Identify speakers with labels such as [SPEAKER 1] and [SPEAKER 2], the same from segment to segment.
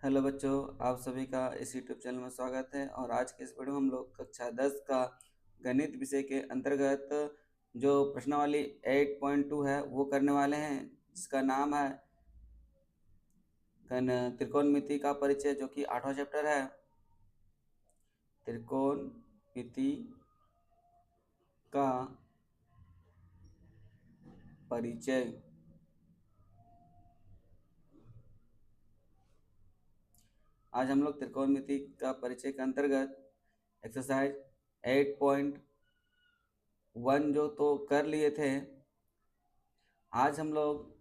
[SPEAKER 1] Hello बच्चों, आप सभी का इस यूट्यूब चैनल में स्वागत है। और आज के इस वीडियो में हम लोग कक्षा 10 का गणित विषय के अंतर्गत जो प्रश्नावली 8.2 है वो करने वाले हैं, जिसका नाम है त्रिकोणमिति का परिचय, जो कि 8वां चैप्टर है। त्रिकोणमिति का परिचय। आज हम लोग त्रिकोणमिति का परिचय के अंतर्गत एक्सरसाइज 8.1 जो तो कर लिए थे, आज हम लोग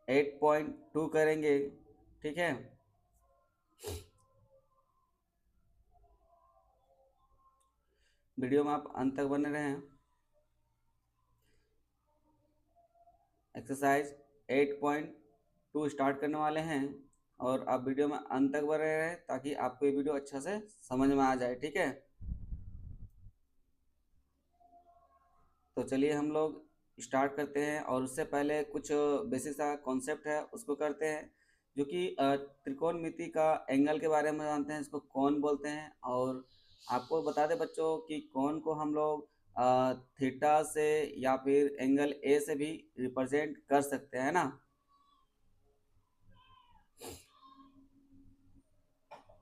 [SPEAKER 1] 8.2 करेंगे। ठीक है, वीडियो में आप अंत तक बने रहें। एक्सरसाइज 8.2 स्टार्ट करने वाले हैं और आप वीडियो में अंत तक बने रहें ताकि आपको ये वीडियो अच्छा से समझ में आ जाए। ठीक है, तो चलिए हम लोग स्टार्ट करते हैं। और उससे पहले कुछ बेसिक सा कॉन्सेप्ट है उसको करते हैं, जो कि त्रिकोणमिति का एंगल के बारे में जानते हैं, इसको कौन बोलते हैं। और आपको बता दें बच्चों कि कौन को हम लोग थीटा से या फिर एंगल ए से भी रिप्रेजेंट कर सकते हैं ना।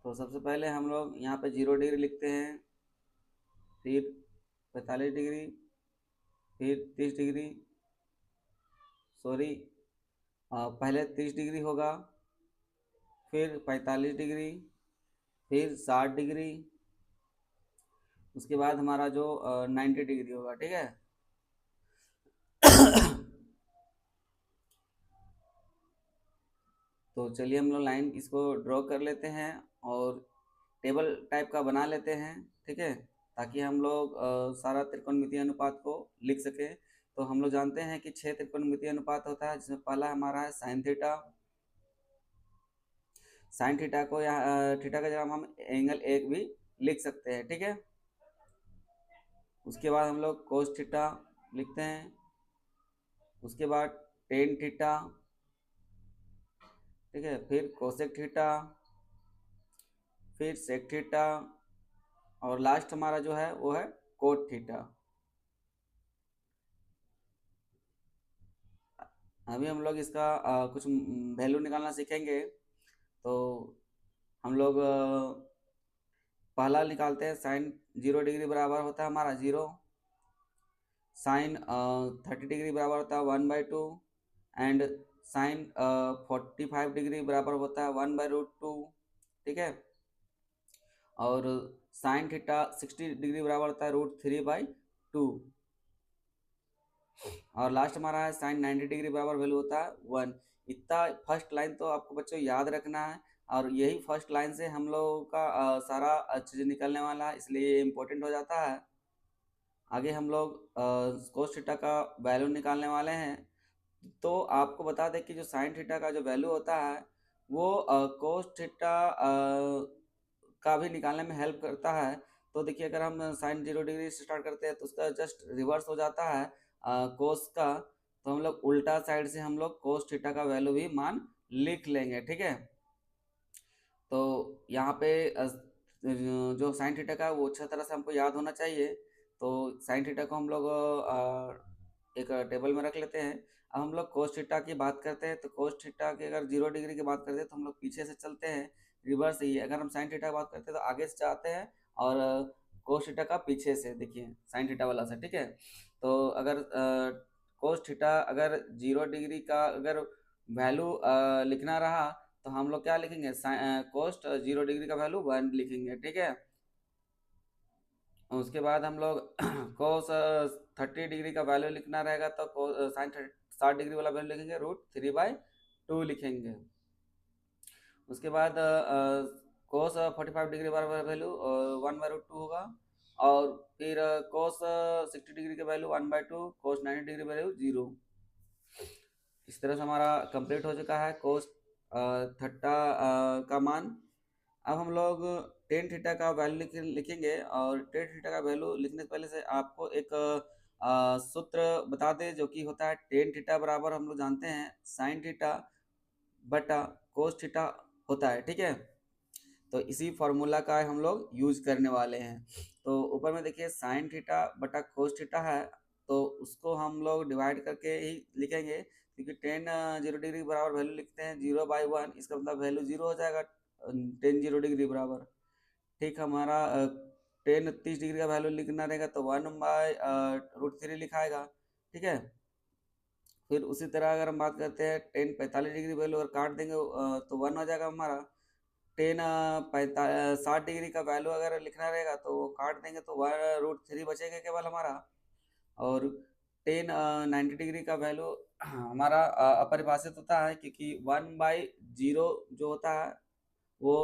[SPEAKER 1] तो सबसे पहले हम लोग यहाँ पे 0 डिग्री लिखते हैं, फिर 45 डिग्री, फिर 30 डिग्री, सॉरी पहले 30 डिग्री होगा, फिर 45 डिग्री, फिर 60 डिग्री, उसके बाद हमारा जो 90 डिग्री होगा। ठीक है, तो चलिए हम लोग लाइन इसको ड्रॉ कर लेते हैं और टेबल टाइप का बना लेते हैं। ठीक है, ताकि हम लोग सारा त्रिकोणमितीय अनुपात को लिख सकें। तो हम लोग जानते हैं कि 6 त्रिकोणमितीय अनुपात होता है, जिसमें पहला हमारा है साइन थीटा। साइन थीटा को यहाँ थीटा का जगह हम एंगल 1 भी लिख सकते हैं। ठीक है, उसके बाद हम लोग कोस थीटा लिखते हैं, उसके बाद टेन थीटा। ठीक है, फिर कोसेक थीटा, फिर सेक थीटा, और लास्ट हमारा जो है वो है कोट थीटा। अभी हम लोग इसका कुछ वैल्यू निकालना सीखेंगे। तो हम लोग पहला निकालते हैं। साइन 0 डिग्री बराबर होता है हमारा 0। साइन 30 डिग्री बराबर होता है 1/2। एंड साइन 45 डिग्री बराबर होता है 1/√2। ठीक है, और साइन थीटा 60 डिग्री बराबर होता है √3/2। और लास्ट हमारा है साइन 90 डिग्री बराबर वैल्यू होता है 1। इतना फर्स्ट लाइन तो आपको बच्चों याद रखना है, और यही फर्स्ट लाइन से हम लोगों का सारा चीज़ निकलने वाला है, इसलिए ये इम्पोर्टेंट हो जाता है। आगे हम लोग कोस थीटा का वैल्यू निकालने वाले हैं। तो आपको बता दें कि जो साइन थीटा का जो वैल्यू होता है वो कोस थीटा का भी निकालने में हेल्प करता है। तो देखिए, अगर हम साइन 0 डिग्री से स्टार्ट करते हैं तो उसका जस्ट रिवर्स हो जाता है कोस का। तो हम लोग उल्टा साइड से हम लोग कोस थीटा का वैल्यू भी मान लिख लेंगे। ठीक है, तो यहाँ पे जो साइन थीटा का वो अच्छा तरह से हमको याद होना चाहिए। तो साइन थीटा को हम लोग एक टेबल में रख लेते हैं। अब हम लोग कोस थीटा की बात करते हैं, तो कोस थीटा की अगर 0 डिग्री की बात करते हैं तो हम लोग पीछे से चलते हैं, रिवर्स ही। अगर हम साइन थीटा की बात करते हैं तो आगे से जाते हैं, और कोस थीटा का पीछे से, देखिए साइन थीटा वाला से। ठीक है, तो अगर कोस थीटा अगर 0 डिग्री का अगर वैल्यू लिखना रहा तो हम लोग क्या लिखेंगे, कोस्ट 0 डिग्री का वैल्यू 1 लिखेंगे। ठीक है, उसके बाद हम लोग कोस 30 डिग्री का वैल्यू लिखना रहेगा तो साइन 60 डिग्री वाला वैल्यू लिखेंगे √3/2 लिखेंगे। उसके बाद कोस 45 डिग्री वाला वैल्यू 1/√2 होगा। और फिर कोस 60 डिग्री का वैल्यू 1/2, कोस 90 डिग्री वैल्यू 0। इस तरह से हमारा कंप्लीट हो चुका है कोस थीटा का मान। अब हम लोग टेन थीटा का वैल्यू लिखेंगे, और टेन थीटा का वैल्यू लिखने से पहले से आपको एक सूत्र बता दें, जो कि होता है टेन थीटा बराबर हम लोग जानते हैं साइन थीटा बटा कोस थीटा होता है, ठीक है। तो इसी फॉर्मूला का हम लोग यूज करने वाले हैं। तो ऊपर में देखिए साइन थीटा बटा कोस थीटा है, तो उसको हम लोग डिवाइड करके ही लिखेंगे, क्योंकि टेन 0 डिग्री बराबर वैल्यू लिखते हैं 0/1, इसका मतलब वैल्यू 0 हो जाएगा 10 0 डिग्री बराबर। ठीक, हमारा 10 30 डिग्री का वैल्यू लिखना रहेगा तो 1/√3 लिखाएगा, ठीक है। फिर उसी तरह अगर हम बात करते हैं 10 45 डिग्री वैल्यू अगर काट देंगे तो 1 हो जाएगा हमारा। 60 डिग्री का वैल्यू अगर लिखना रहेगा तो वो काट देंगे तो 1√3 बचेगा केवल हमारा। और 90 डिग्री का वैल्यू हमारा अपरिभाषित होता है, क्योंकि 1/0 जो होता है वो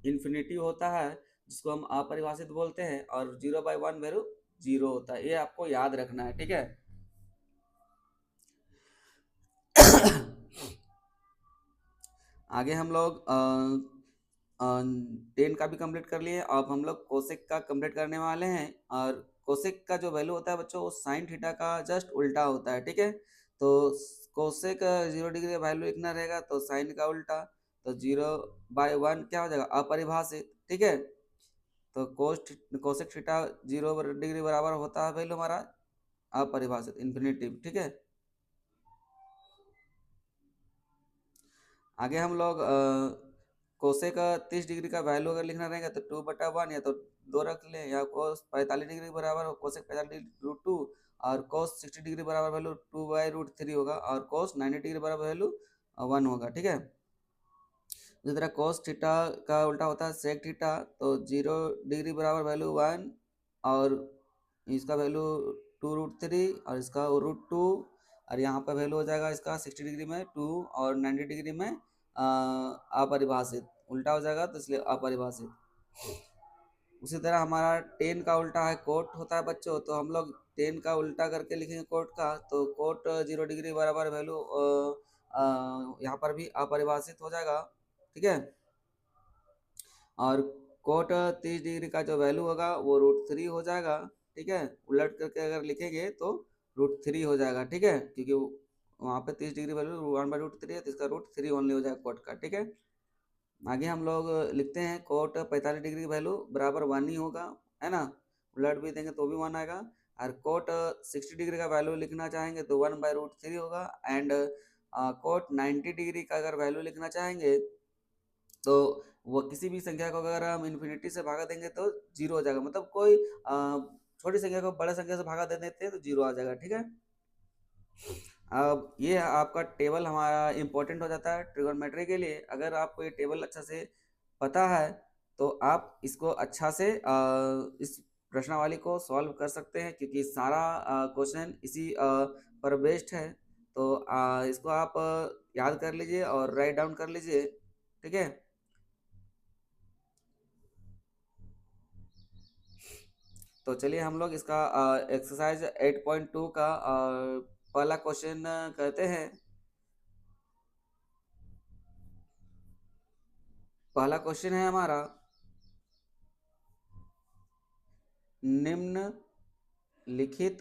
[SPEAKER 1] इन्फिनिटी होता है, जिसको हम अपरिभाषित बोलते हैं, और 0/1 वैल्यू 0 होता है। ये आपको याद रखना है, ठीक है। आगे हम लोग 10 का भी कंप्लीट कर लिए, अब हम लोग कोसेक का कंप्लीट करने वाले हैं। और कोसेक का जो वैल्यू होता है बच्चों, वो साइन थीटा का जस्ट उल्टा होता है, ठीक है। तो कोसेक 0 डिग्री का वैल्यू लिखना रहेगा तो साइन का उल्टा, तो 0/1 क्या हो जाएगा, अपरिभाषित, ठीक है। तो कोसेक थीटा 0 डिग्री बराबर होता है वैल्यू हमारा अपरिभाषित, इन्फिनिटिव, ठीक है। आगे हम लोग कोसेक 30 डिग्री का वैल्यू अगर लिखना रहेगा तो 2/1, या तो 2 रख लें, या कोस 45 डिग्री बराबर कोसेक 45√2, और कोस 60 डिग्री बराबर वैल्यू 2/√3 होगा, और कोस 90 डिग्री बराबर वैल्यू 1 होगा, ठीक है। इसी तरह कोस थीटा का उल्टा होता है सेक थीटा, तो 0 डिग्री बराबर वैल्यू 1, और इसका वैल्यू 2√3, और इसका √2, और यहाँ पर वैल्यू हो जाएगा इसका 60 डिग्री में 2, और 90 डिग्री में अपरिभाषित, उल्टा हो जाएगा तो इसलिए अपरिभाषित। उसी तरह हमारा 10 का उल्टा है कोट होता है बच्चों, तो हम लोग 10 का उल्टा करके लिखेंगे कोट का, तो कोट 0 डिग्री बराबर वैल्यू यहाँ पर भी अपरिभाषित हो जाएगा, ठीक है। और कोट 30 डिग्री का जो वैल्यू होगा वो √3 हो जाएगा, ठीक है। उलट करके अगर लिखेंगे तो √3 हो जाएगा, ठीक है, क्योंकि वहाँ पे 30 डिग्री वैल्यू 1/√3 है, तो इसका √3 ओनली हो जाएगा कोट का, ठीक है। आगे हम लोग लिखते हैं कोट 45 डिग्री वैल्यू बराबर 1 ही होगा, है ना। उलट भी देंगे तो भी 1 आएगा। और कोट 60 डिग्री का वैल्यू लिखना चाहेंगे तो 1/√3 होगा। एंड कोट 90 डिग्री का अगर वैल्यू लिखना चाहेंगे तो वो किसी भी संख्या को अगर हम इन्फिनिटी से भागा देंगे तो 0 हो जाएगा, मतलब कोई छोटी संख्या को बड़े संख्या से भागा दे देते हैं तो 0 आ जाएगा, ठीक है। अब ये आपका टेबल हमारा इम्पोर्टेंट हो जाता है ट्रिगोनोमेट्री के लिए। अगर आपको ये टेबल अच्छा से पता है तो आप इसको अच्छा से इस प्रश्नावली को सॉल्व कर सकते हैं, क्योंकि सारा क्वेश्चन इसी पर बेस्ड है। तो इसको आप याद कर लीजिए और राइट डाउन कर लीजिए, ठीक है। तो चलिए हम लोग इसका एक्सरसाइज 8.2 का पहला क्वेश्चन करते हैं। पहला क्वेश्चन है हमारा, निम्न लिखित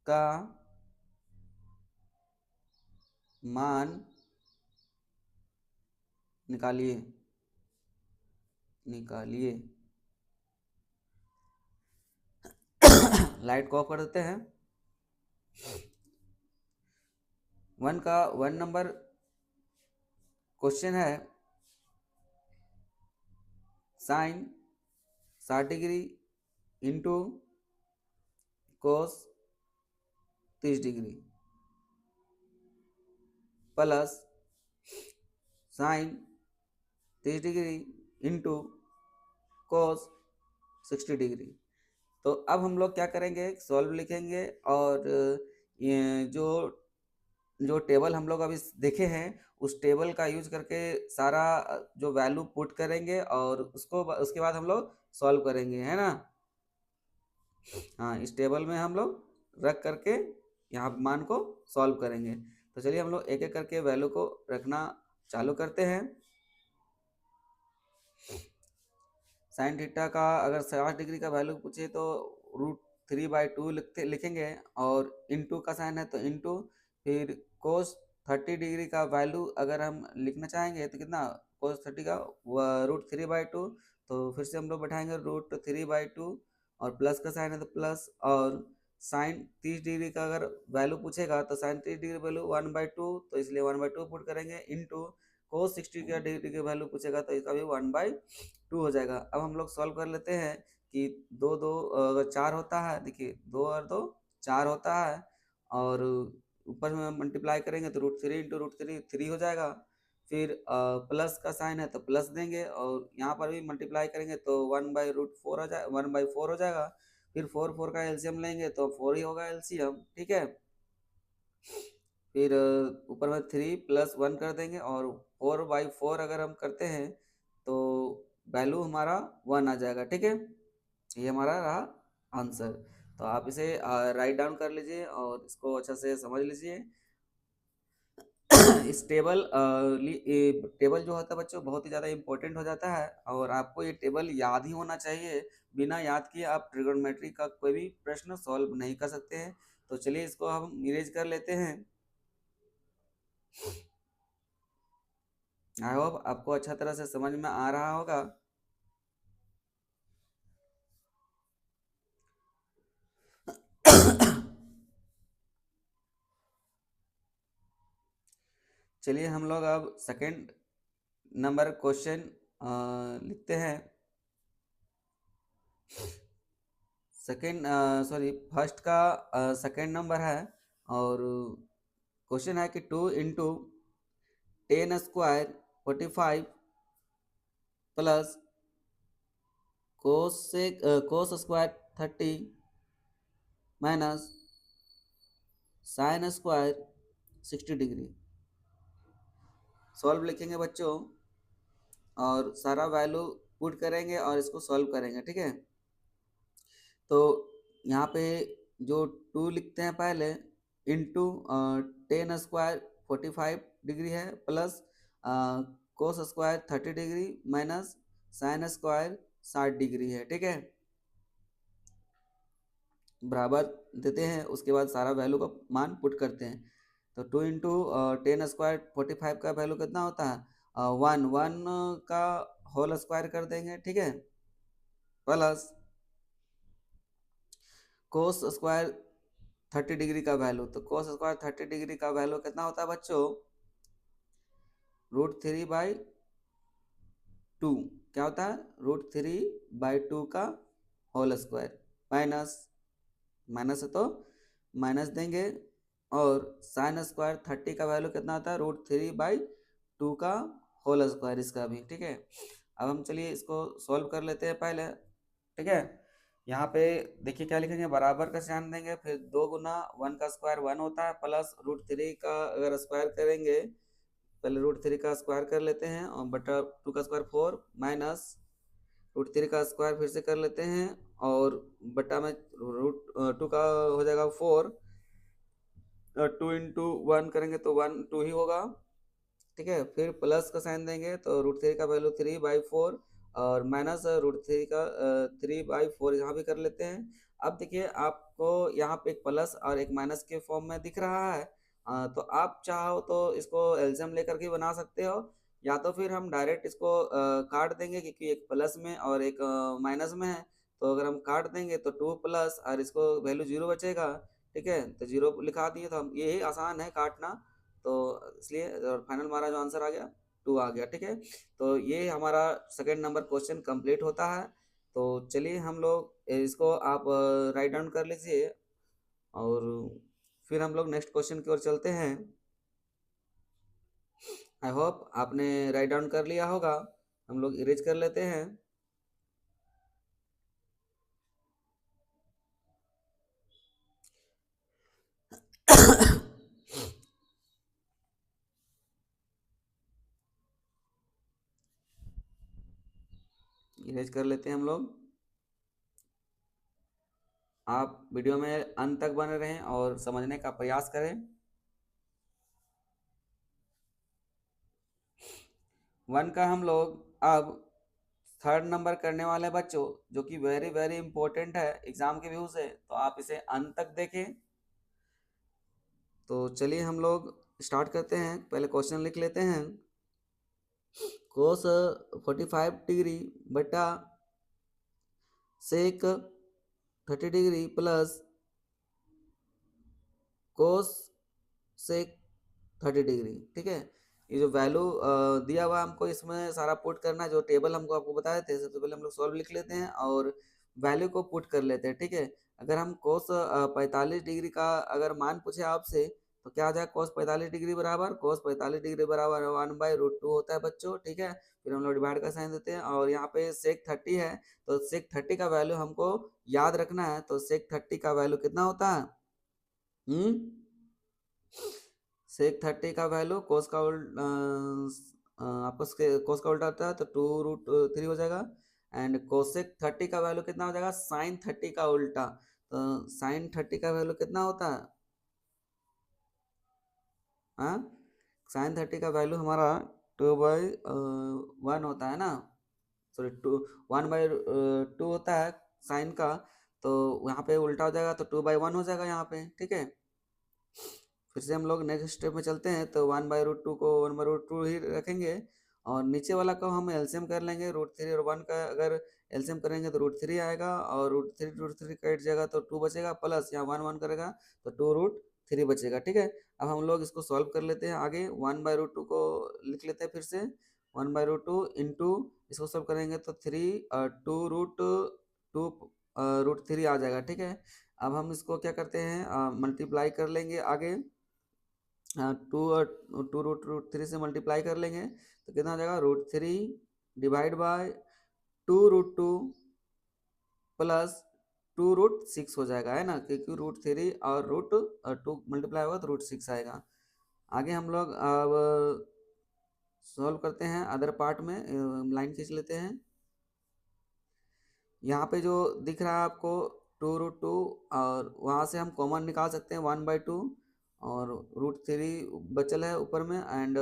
[SPEAKER 1] का मान निकालिए, निकालिए। लाइट को ऑफ कर देते हैं। 1 नंबर क्वेश्चन है, sine 60 degree into cos 30 degree plus sine 30 degree into cos 60 degree. तो अब हम लोग क्या करेंगे, सॉल्व लिखेंगे, और ये जो जो टेबल हम लोग अभी देखे हैं उस टेबल का यूज करके सारा जो वैल्यू पुट करेंगे, और उसको उसके बाद हम लोग सॉल्व करेंगे, है ना। हाँ, इस टेबल में हम लोग रख करके यहाँ मान को सॉल्व करेंगे। तो चलिए हम लोग एक एक करके वैल्यू को रखना चालू करते हैं। साइन थीटा का अगर 60 डिग्री का वैल्यू पूछे तो √3/2 लिखेंगे, और इंटू का साइन है तो इंटू, फिर कोस 30 डिग्री का वैल्यू अगर हम लिखना चाहेंगे तो कितना, cos 30 का √3/2, तो फिर से हम लोग बैठाएंगे √3/2 और प्लस का साइन है तो प्लस, और साइन 30 डिग्री का अगर वैल्यू पूछेगा तो साइन 30 डिग्री वैल्यू 1/2, तो इसलिए 1/2 पुट करेंगे, इनटू cos 60 का डिग्री की वैल्यू पूछेगा तो इसका भी 1/2 हो जाएगा। अब हम लोग सॉल्व कर लेते हैं कि दो दो अगर 4 होता है, देखिए 2 और 2 4 होता है, और ऊपर में मल्टीप्लाई करेंगे तो √3 हो जाएगा। फिर प्लस का साइन है तो प्लस देंगे, और यहाँ पर भी मल्टीप्लाई करेंगे तो 1/4 हो जाए 1/4 हो जाएगा। फिर 4 का एलसीएम लेंगे तो 4 ही होगा एलसीएम, ठीक है। फिर ऊपर में 3 + 1 कर देंगे, और 4/4 अगर हम करते हैं तो वैल्यू हमारा 1 आ जाएगा, ठीक है। ये हमारा रहा आंसर। तो आप इसे राइट डाउन कर लीजिए और इसको अच्छा से समझ लीजिए। इस टेबल जो होता है बच्चों बहुत ही ज़्यादा इंपॉर्टेंट हो जाता है, और आपको ये टेबल याद ही होना चाहिए। बिना याद किए आप ट्रिगोनोमेट्री का कोई भी प्रश्न सॉल्व नहीं कर सकते हैं। तो चलिए इसको हम इरेज कर लेते हैं। आई होप आपको अच्छा तरह से समझ में आ रहा होगा। चलिए हम लोग अब सेकंड नंबर क्वेश्चन लिखते हैं। फर्स्ट का सेकंड नंबर है, और क्वेश्चन है कि 2 × 10² 45 plus cos square 30 minus sine square 60 degree. Solve लिखेंगे बच्चों, और सारा वैल्यू पुट करेंगे और इसको सॉल्व करेंगे, ठीक है। तो यहाँ पे जो 2 लिखते हैं पहले, इंटू 10² 45 डिग्री है, plus cos square 30 degree minus sine square 60 degree है, ठीक है। बराबर देते हैं, उसके बाद सारा वैल्यू का मान पुट करते हैं। तो 2 × 10² 45 का वैल्यू कितना होता है, 1 का होल स्क्वायर कर देंगे, ठीक है, प्लस cos स्क्वायर 30 डिग्री का वैल्यू। तो cos स्क्वायर 30 डिग्री का वैल्यू कितना होता है बच्चों, √3/2। क्या होता है, √3/2 का होल स्क्वायर, माइनस माइनस है तो माइनस देंगे, और साइन स्क्वायर 30 का वैल्यू कितना आता है, √3/2 का होल स्क्वायर, इसका भी, ठीक है। अब हम चलिए इसको सॉल्व कर लेते हैं पहले, ठीक है। यहाँ पे देखिए क्या लिखेंगे, बराबर का साइन देंगे, फिर 2 × 1 का स्क्वायर 1 होता है, प्लस √3 का अगर स्क्वायर करेंगे, पहले √3 का स्क्वायर कर लेते हैं, और बटा 2 का स्क्वायर 4, माइनस √3 का स्क्वायर फिर से कर लेते हैं, और बटा में √2 का हो जाएगा 4, 2 × 1 करेंगे तो 1 2 ही होगा, ठीक है। फिर प्लस का साइन देंगे तो √3 का वैल्यू 3/4, और माइनस √3 का 3/4 यहाँ भी कर लेते हैं। अब देखिए आपको यहाँ पे एक प्लस और एक माइनस के फॉर्म में दिख रहा है, तो आप चाहो तो इसको एलसीएम लेकर के बना सकते हो, या तो फिर हम डायरेक्ट इसको काट देंगे, क्योंकि एक प्लस में और एक माइनस में है। तो अगर हम काट देंगे तो 2 प्लस और इसको वैल्यू 0 बचेगा, ठीक है, तो 0 लिखा दिए, तो हम यही आसान है काटना, तो इसलिए फाइनल हमारा जो आंसर आ गया 2 आ गया, ठीक है। तो ये हमारा सेकंड नंबर क्वेश्चन कंप्लीट होता है। तो चलिए हम लोग इसको आप राइट डाउन कर लीजिए, और फिर हम लोग नेक्स्ट क्वेश्चन की ओर चलते हैं। आई होप आपने राइट डाउन कर लिया होगा। हम लोग इरेज कर लेते हैं। इरेज कर लेते हैं हम लोग। आप वीडियो में अंत तक बने रहें और समझने का प्रयास करें। 1 का हम लोग अब थर्ड नंबर करने वाले बच्चों, जो कि वेरी वेरी इंपॉर्टेंट है एग्जाम के व्यू से, तो आप इसे अंत तक देखें। तो चलिए हम लोग स्टार्ट करते हैं, पहले क्वेश्चन लिख लेते हैं। कोस 45 डिग्री बटा सेक 30 डिग्री प्लस कोस सेक 30 डिग्री। ठीक है, ये जो वैल्यू दिया हुआ हमको, इसमें सारा पुट करना है, जो टेबल हमको आपको बताए थे। सबसे पहले हम लोग सॉल्व लिख लेते हैं और वैल्यू को पुट कर लेते हैं। ठीक है, अगर हम कोस 45 डिग्री का अगर मान पूछे आपसे, तो क्या आ जाएगा? कोस 45 डिग्री बराबर, कोस 45 डिग्री बराबर 1/√2 होता है बच्चों। ठीक है, फिर हम लोग डिवाइड का साइन देते हैं, और यहाँ पे सेक 30 है, तो सेक 30 का वैल्यू हमको याद रखना है। तो सेक 30 का वैल्यू कितना होता है? सेक 30 का वैल्यू कोस का आपको कोस का उल्टा होता है, तो 2√3 हो जाएगा। एंड कोसेक 30 का वैल्यू कितना हो जाएगा? साइन 30 का उल्टा। तो साइन 30 का वैल्यू कितना होता है? हाँ, साइन 30 का वैल्यू हमारा 2/1 होता है ना, सॉरी 1/2 होता है साइन का। तो यहाँ पे उल्टा हो जाएगा, तो 2/1 हो जाएगा यहाँ पे। ठीक है, फिर से हम लोग नेक्स्ट स्टेप में चलते हैं। तो 1/√2 को 1/√2 ही रखेंगे, और नीचे वाला को हम एलसीएम कर लेंगे। √3 और 1 का अगर एलसीएम करेंगे तो √3 आएगा, और √3 कट जाएगा तो 2 बचेगा, प्लस यहाँ 1 1 करेगा तो 2√3 बचेगा। ठीक है, अब हम लोग इसको सॉल्व कर लेते हैं आगे। 1/√2 को लिख लेते हैं फिर से, 1/√2 इंटू इसको सॉल्व करेंगे तो 2√3 आ जाएगा। ठीक है, अब हम इसको क्या करते हैं, मल्टीप्लाई कर लेंगे आगे। 2√3 से मल्टीप्लाई कर लेंगे तो कितना हो जाएगा? √3 डिवाइड बाय 2√2 प्लस 2√6 हो जाएगा, है ना, क्योंकि √3 और √2 मल्टीप्लाई होगा तो √6 आएगा। आगे हम लोग अब सॉल्व करते हैं अदर पार्ट में। लाइन खींच लेते हैं। यहाँ पे जो दिख रहा है आपको 2√2, और वहाँ से हम कॉमन निकाल सकते हैं 1/2, और √3 बचल है ऊपर में, एंड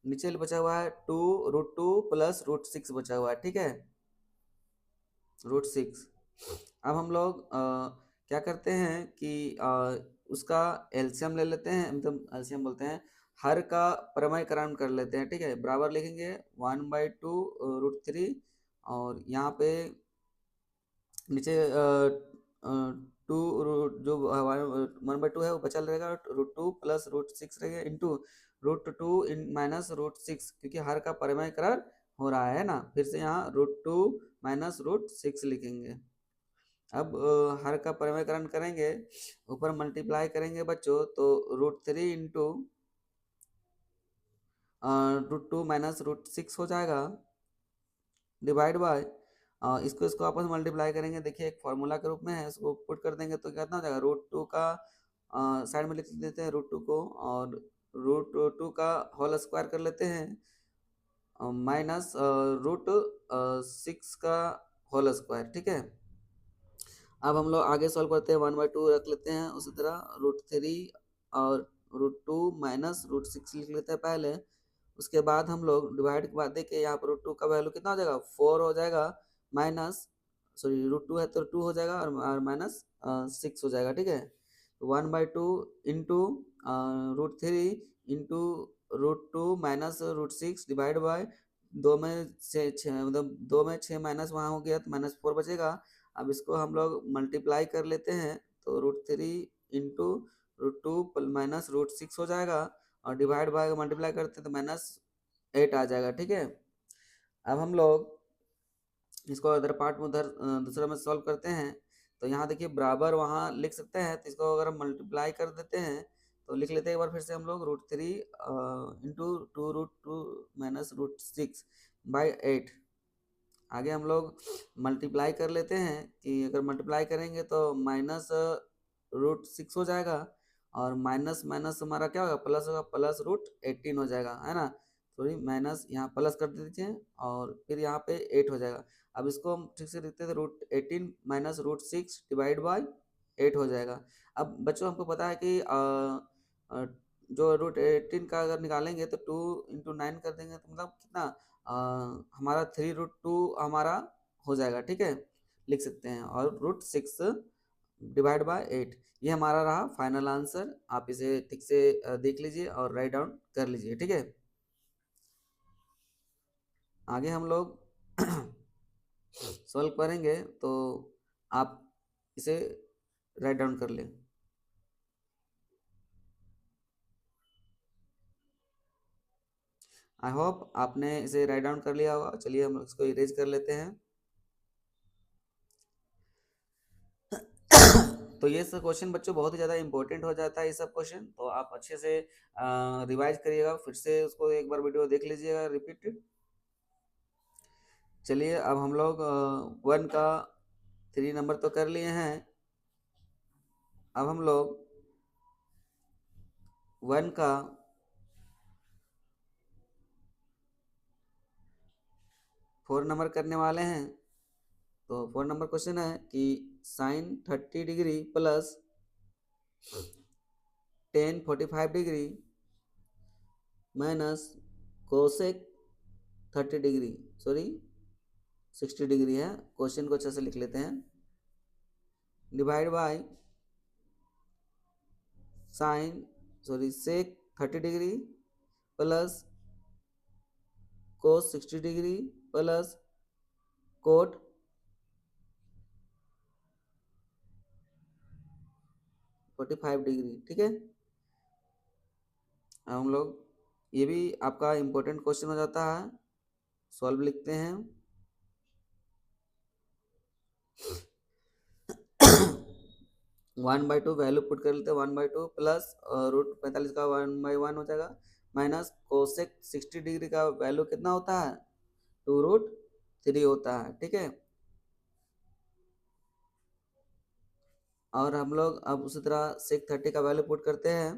[SPEAKER 1] नीचे बचा हुआ है 2√2 प्लस √6 बचा हुआ है। ठीक है, √6। अब हम लोग क्या करते हैं कि उसका एलसीएम ले लेते हैं, मतलब एलसीएम बोलते हैं, हर का परमयकरण कर लेते हैं। ठीक है, बराबर लिखेंगे 1/2 √3, और यहाँ पे नीचे टू जो 1/2 है वो बचा रहेगा, √2 प्लस √6 रहेगा, इंटू √2 इन माइनस √6, क्योंकि हर का परिमयकरण हो रहा है ना। फिर से यहाँ √2 माइनस √6 लिखेंगे। अब हर का परिमयकरण करेंगे, ऊपर मल्टीप्लाई करेंगे बच्चों, तो √3 इंटू √2 माइनस √6 हो जाएगा, डिवाइड बाय इसको इसको आपस में मल्टीप्लाई करेंगे। देखिए एक फॉर्मूला के रूप में है, इसको पुट कर देंगे तो कितना हो जाएगा? √2 का साइड में लिख देते हैं √2 को, और √2 का होल स्क्वायर कर लेते हैं, माइनस √6 का होल स्क्वायर। ठीक है, अब हम लोग आगे सॉल्व करते हैं। 1/2 रख लेते हैं, उसी तरह √3 और √2 माइनस √6 लिख लेते हैं पहले। उसके बाद हम लोग डिवाइड के बाद देखिए यहाँ पर √2 का वैल्यू कितना हो जाएगा? 4 हो जाएगा, माइनस सॉरी √2 है तो 2 हो जाएगा, और माइनस 6 हो जाएगा। ठीक है, 1/2 into √3 into √2 minus √6 divide by 2 में से 6, मतलब 2 में 6 माइनस वहाँ हो गया तो -4 बचेगा। अब इसको हम लोग मल्टीप्लाई कर लेते हैं, तो √3 इंटू √2 माइनस √6 हो जाएगा, और डिवाइड बाय मल्टीप्लाई करते हैं तो -8 आ जाएगा। ठीक है, अब हम लोग इसको अदर पार्ट में उधर दूसरा में सॉल्व करते हैं। तो यहाँ देखिए बराबर वहाँ लिख सकते हैं, तो इसको अगर हम मल्टीप्लाई कर देते हैं तो लिख लेते हैं एक बार फिर से हम लोग, √3 इंटू 2√2 माइनस √6 बाई 8। आगे हम लोग मल्टीप्लाई कर लेते हैं, कि अगर मल्टीप्लाई करेंगे तो -√6 हो जाएगा, और माइनस माइनस हमारा क्या होगा? प्लस होगा, प्लस √18 हो जाएगा, है ना। सॉरी, माइनस यहाँ प्लस कर दीजिए, और फिर यहाँ पे 8 हो जाएगा। अब इसको हम ठीक से लिखते थे, √18 माइनस √6 डिवाइड बाई 8 हो जाएगा। अब बच्चों हमको पता है कि अ, जो √18 का अगर निकालेंगे तो 2 इंटू 9 कर देंगे, तो मतलब कितना हमारा 3√2 हमारा हो जाएगा। ठीक है, लिख सकते हैं, और √6 डिवाइड बाय 8। ये हमारा रहा फाइनल आंसर। आप इसे ठीक से देख लीजिए और राइट डाउन कर लीजिए, ठीक है। आगे हम लोग सॉल्व करेंगे, तो आप इसे राइट डाउन कर लें। आई होप आपने इसे राइट डाउन कर लिया होगा। चलिए हम इसको इरेज कर लेते हैं। तो ये सब क्वेश्चन बच्चों बहुत ही ज़्यादा इंपॉर्टेंट हो जाता है, ये सब क्वेश्चन। तो आप अच्छे से रिवाइज करिएगा, फिर से उसको एक बार वीडियो देख लीजिएगा रिपीटेड। चलिए अब हम लोग 1 का 3 नंबर तो कर लिए हैं। अब हम लोग 1 का 4 नंबर करने वाले हैं। तो 4 नंबर क्वेश्चन है कि sine 30 degree plus tan 45 degree minus cosec 30 degree, sorry 60 degree है, क्वेश्चन को अच्छे से लिख लेते हैं। Divide by sine sorry sec 30 degree plus cos 60 degree plus cot 45 degree, ठीक है। अब हम लोग ये भी आपका इम्पोर्टेंट क्वेश्चन हो जाता है। सॉल्व लिखते हैं। 1/2 वैल्यू पुट कर लेते हैं। 1/2 प्लस रूट 45 का 1/1 हो जाएगा, माइनस कोसेक 60 डिग्री का वैल्यू कितना होता है, 2√3 होता है, ठीक है। और हम लोग अब उसी तरह सेक 30 का वैल्यू पुट करते हैं।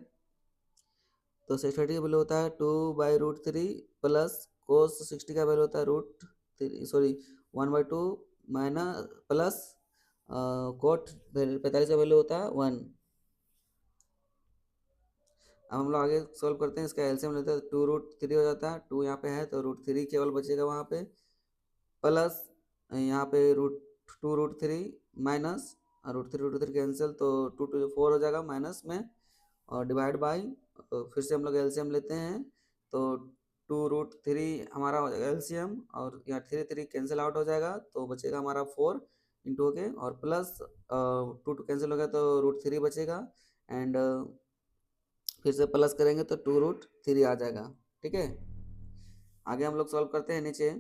[SPEAKER 1] तो सेक 30 का वैल्यू होता है 2/√3 प्लस कोस 60 का वैल्यू होता है √3 सॉरी 1/2 माइनस प्लस कोट 45 का वैल्यू होता है 1। अब हम लोग आगे सॉल्व करते हैं। इसका एलसीएम लेते हैं, 2√3 हो जाता है। 2 यहाँ पे है तो √3 केवल बचेगा वहाँ पे, प्लस यहाँ पे √2√3 माइनस √3 कैंसिल, तो 2 4 हो जाएगा माइनस में, और डिवाइड बाई फिर से हम लोग एलसीएम लेते हैं। तो 2√3 हमारा हो जाएगा एलसीएम, और यहाँ 3 कैंसिल आउट हो जाएगा, तो बचेगा हमारा 4 इंटू के, और प्लस 2 कैंसिल हो गया तो √3 बचेगा, एंड फिर से प्लस करेंगे तो 2√3 आ जाएगा, ठीक है। आगे हम लोग सॉल्व करते हैं। नीचे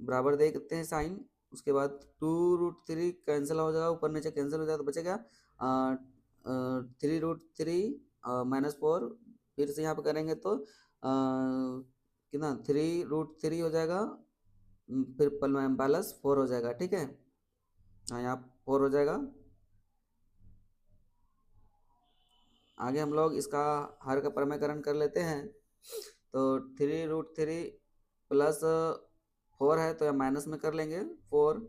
[SPEAKER 1] बराबर देखते हैं साइन, उसके बाद 2√3 कैंसिल हो जाएगा, ऊपर नीचे कैंसिल हो जाएगा, तो बचेगा 3√3 -4। फिर से यहाँ पे करेंगे तो कितना 3√3 हो जाएगा, फिर प्लस 4 हो जाएगा, ठीक है। हाँ, यहाँ 4 हो जाएगा। आगे हम लोग इसका हर का प्रमेयकरण कर लेते हैं। तो 3√3 प्लस 4 है तो या माइनस में कर लेंगे, 4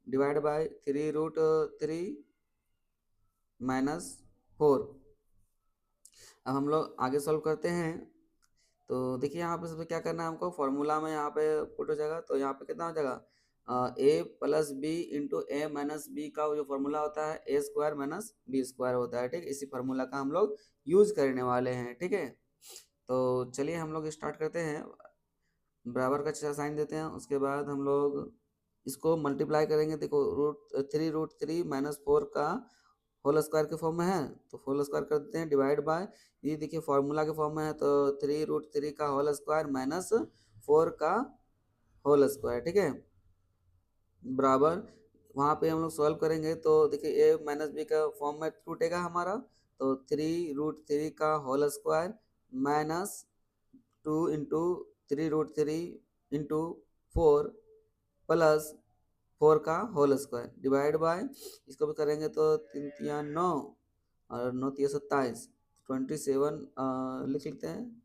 [SPEAKER 1] डिवाइड बाय 3√3 -4। अब हम लोग आगे सॉल्व करते हैं। तो देखिए यहाँ पे सबसे क्या करना है हमको, फॉर्मूला में यहाँ पे पुट हो जाएगा। तो यहाँ पे कितना हो जाएगा, ए प्लस बी इंटू ए माइनस बी का जो फॉर्मूला होता है ए स्क्वायर माइनस बी स्क्वायर होता है, ठीक। इसी फॉर्मूला का हम लोग यूज करने वाले हैं, ठीक है। तो चलिए हम लोग स्टार्ट करते हैं। बराबर का अच्छा साइन देते हैं, उसके बाद हम लोग इसको मल्टीप्लाई करेंगे। देखो √3 -4 का होल स्क्वायर के फॉर्म में है, तो होल स्क्वायर कर देते हैं, डिवाइड बाय ये देखिए फॉर्मूला के फॉर्म में है, तो 3√3 का होल स्क्वायर -4 का होल स्क्वायर, ठीक है। बराबर वहाँ पे हम लोग सॉल्व करेंगे तो देखिए ए माइनस बी का फॉर्म में टूटेगा हमारा, तो 3√3 का whole square -2 into 3√3 into 4 plus 4 का होल स्क्वायर, डिवाइड बाय इसको भी करेंगे तो 3×3 = 9 और 9×3 = 27, 27 लिख लेते हैं,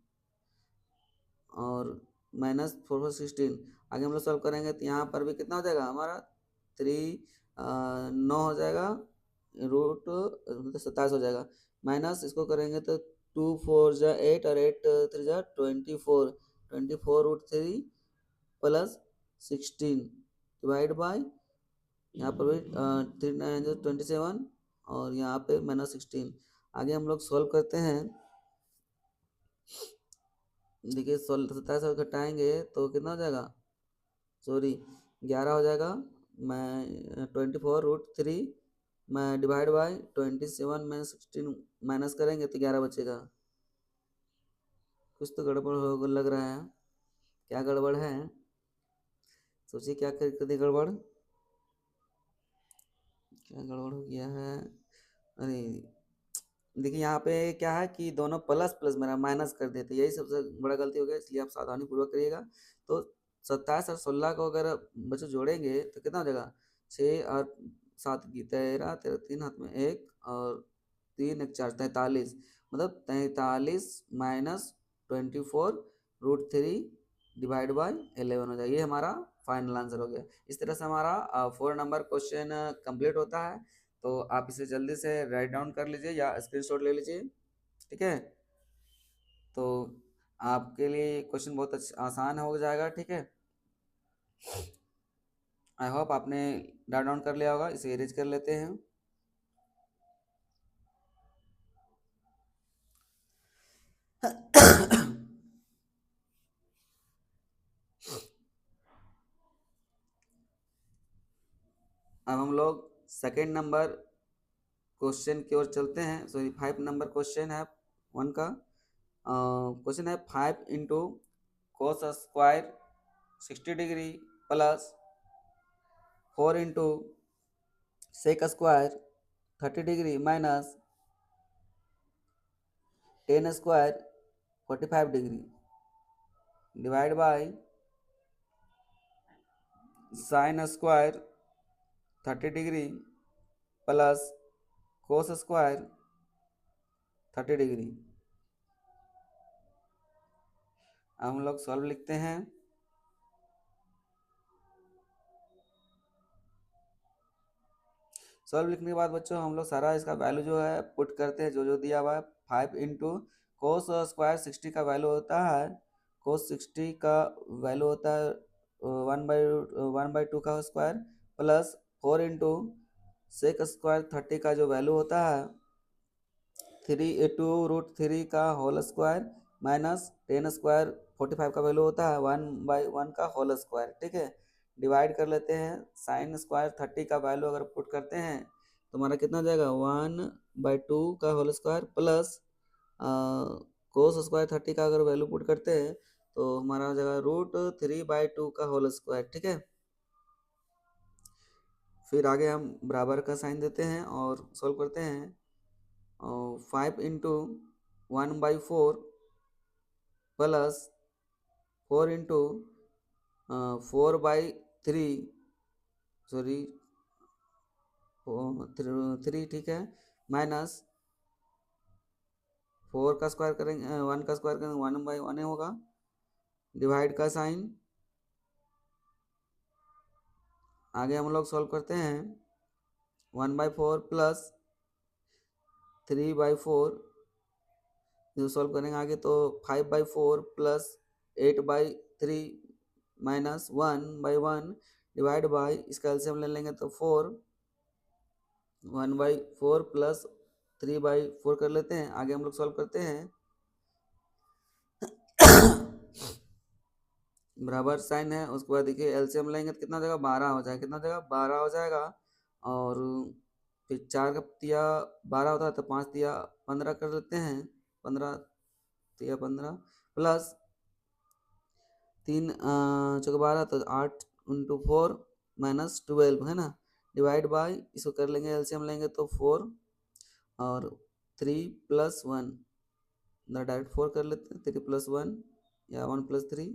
[SPEAKER 1] और -4 आगे हम लोग सॉल्व करेंगे तो यहाँ पर भी कितना हो जाएगा हमारा 9 हो जाएगा, रूट 27 हो जाएगा, माइनस इसको करेंगे तो 2 4 × 8 और 8 3 × 24, 24√3 प्लस 16 डिवाइड बाय यहाँ पर भी 3 9 27 और यहाँ पे -16। आगे हम लोग सॉल्व करते हैं। देखिए 27 और घटाएंगे तो कितना हो जाएगा, सॉरी 11 हो जाएगा। मैं 24√3 मैं डिवाइड बाई 27 में 16 माइनस करेंगे तो 11 बचेगा। कुछ तो गड़बड़ हो लग रहा है, क्या गड़बड़ है, सोचिए क्या कर दी गड़बड़, क्या गड़बड़ हो गया है। अरे देखिए यहाँ पे क्या है कि दोनों प्लस प्लस मेरा माइनस कर देते, यही सबसे बड़ा गलती हो गया, इसलिए आप सावधानी पूर्वक करिएगा। तो 27 और 16 को अगर बच्चों जोड़ेंगे तो कितना हो जाएगा, 6 और 7 की 13, 13 3 हाथ में 1 और 3 1 4 43, मतलब 43 माइनस 24√3 डिवाइड बाई 11 हो जाएगा। ये हमारा फाइनल आंसर हो गया। इस तरह से हमारा 4 नंबर क्वेश्चन कंप्लीट होता है। तो आप इसे जल्दी से राइट डाउन कर लीजिए या स्क्रीनशॉट ले लीजिए, ठीक है। तो आपके लिए क्वेश्चन बहुत आसान हो जाएगा, ठीक है। आई होप आपने राइट डाउन कर लिया होगा। इसे इरेज कर लेते हैं। अब हम लोग सेकेंड नंबर क्वेश्चन की ओर चलते हैं। सॉरी 5 नंबर क्वेश्चन है 1 का। क्वेश्चन है 5 into cos square 60 degree plus 4 into sec square 30 degree minus 10 square 45 degree divide by sine square 30 degree plus cos square 30 degree. अब हम लोग सॉल्व लिखते हैं। सॉल्व लिखने के बाद बच्चों हम लोग सारा इसका वैल्यू जो है पुट करते हैं, जो जो दिया हुआ है। 5 इंटू कोस स्क्वायर 60 का वैल्यू होता है, कोस 60 का वैल्यू होता है 1/2 का square plus 4 into sec square 30 का जो वैल्यू होता है 3/2√3 का होल स्क्वायर माइनस 10 स्क्वायर 45 का वैल्यू होता है 1/1 का होल स्क्वायर, ठीक है। डिवाइड कर लेते हैं। साइन स्क्वायर 30 का वैल्यू अगर पुट करते हैं तो हमारा कितना हो जाएगा 1/2 का whole square plus cos square 30 का अगर वैल्यू पुट करते हैं तो हमारा हो जाएगा √3/2 का होल स्क्वायर, ठीक है। फिर आगे हम बराबर का साइन देते हैं और सोल्व करते हैं। 5 इंटू 1/4 प्लस 4 इंटू 4/3 सॉरी 3, ठीक है, माइनस 4 का स्क्वायर करेंगे 1 का स्क्वायर करेंगे 1/1 होगा, डिवाइड का साइन। आगे हम लोग सॉल्व करते हैं। 1/4 प्लस 3/4 जो सॉल्व करेंगे आगे तो 5/4 प्लस 8/3 माइनस 1/1 डिवाइड बाई इसका एलसीएम ले लेंगे तो 4 1/4 प्लस 3/4 कर लेते हैं। आगे हम लोग सॉल्व करते हैं। बराबर साइन है, उसके बाद देखिए एलसीएम लेंगे तो कितना हो जाएगा 12 हो जाएगा, कितना हो जाएगा 12 हो जाएगा। और फिर 4 का तिया 12 होता है तो 5 तिया 15 कर लेते हैं, 15 तिया 15 प्लस 3 चौके 12 तो 8 इंटू 4 माइनस 12 है ना, डिवाइड बाई इसको कर लेंगे एलसीएम लेंगे तो 4 और 3 प्लस 1 डायरेक्ट 4 कर लेते हैं, 3 प्लस 1 या 1 प्लस 3,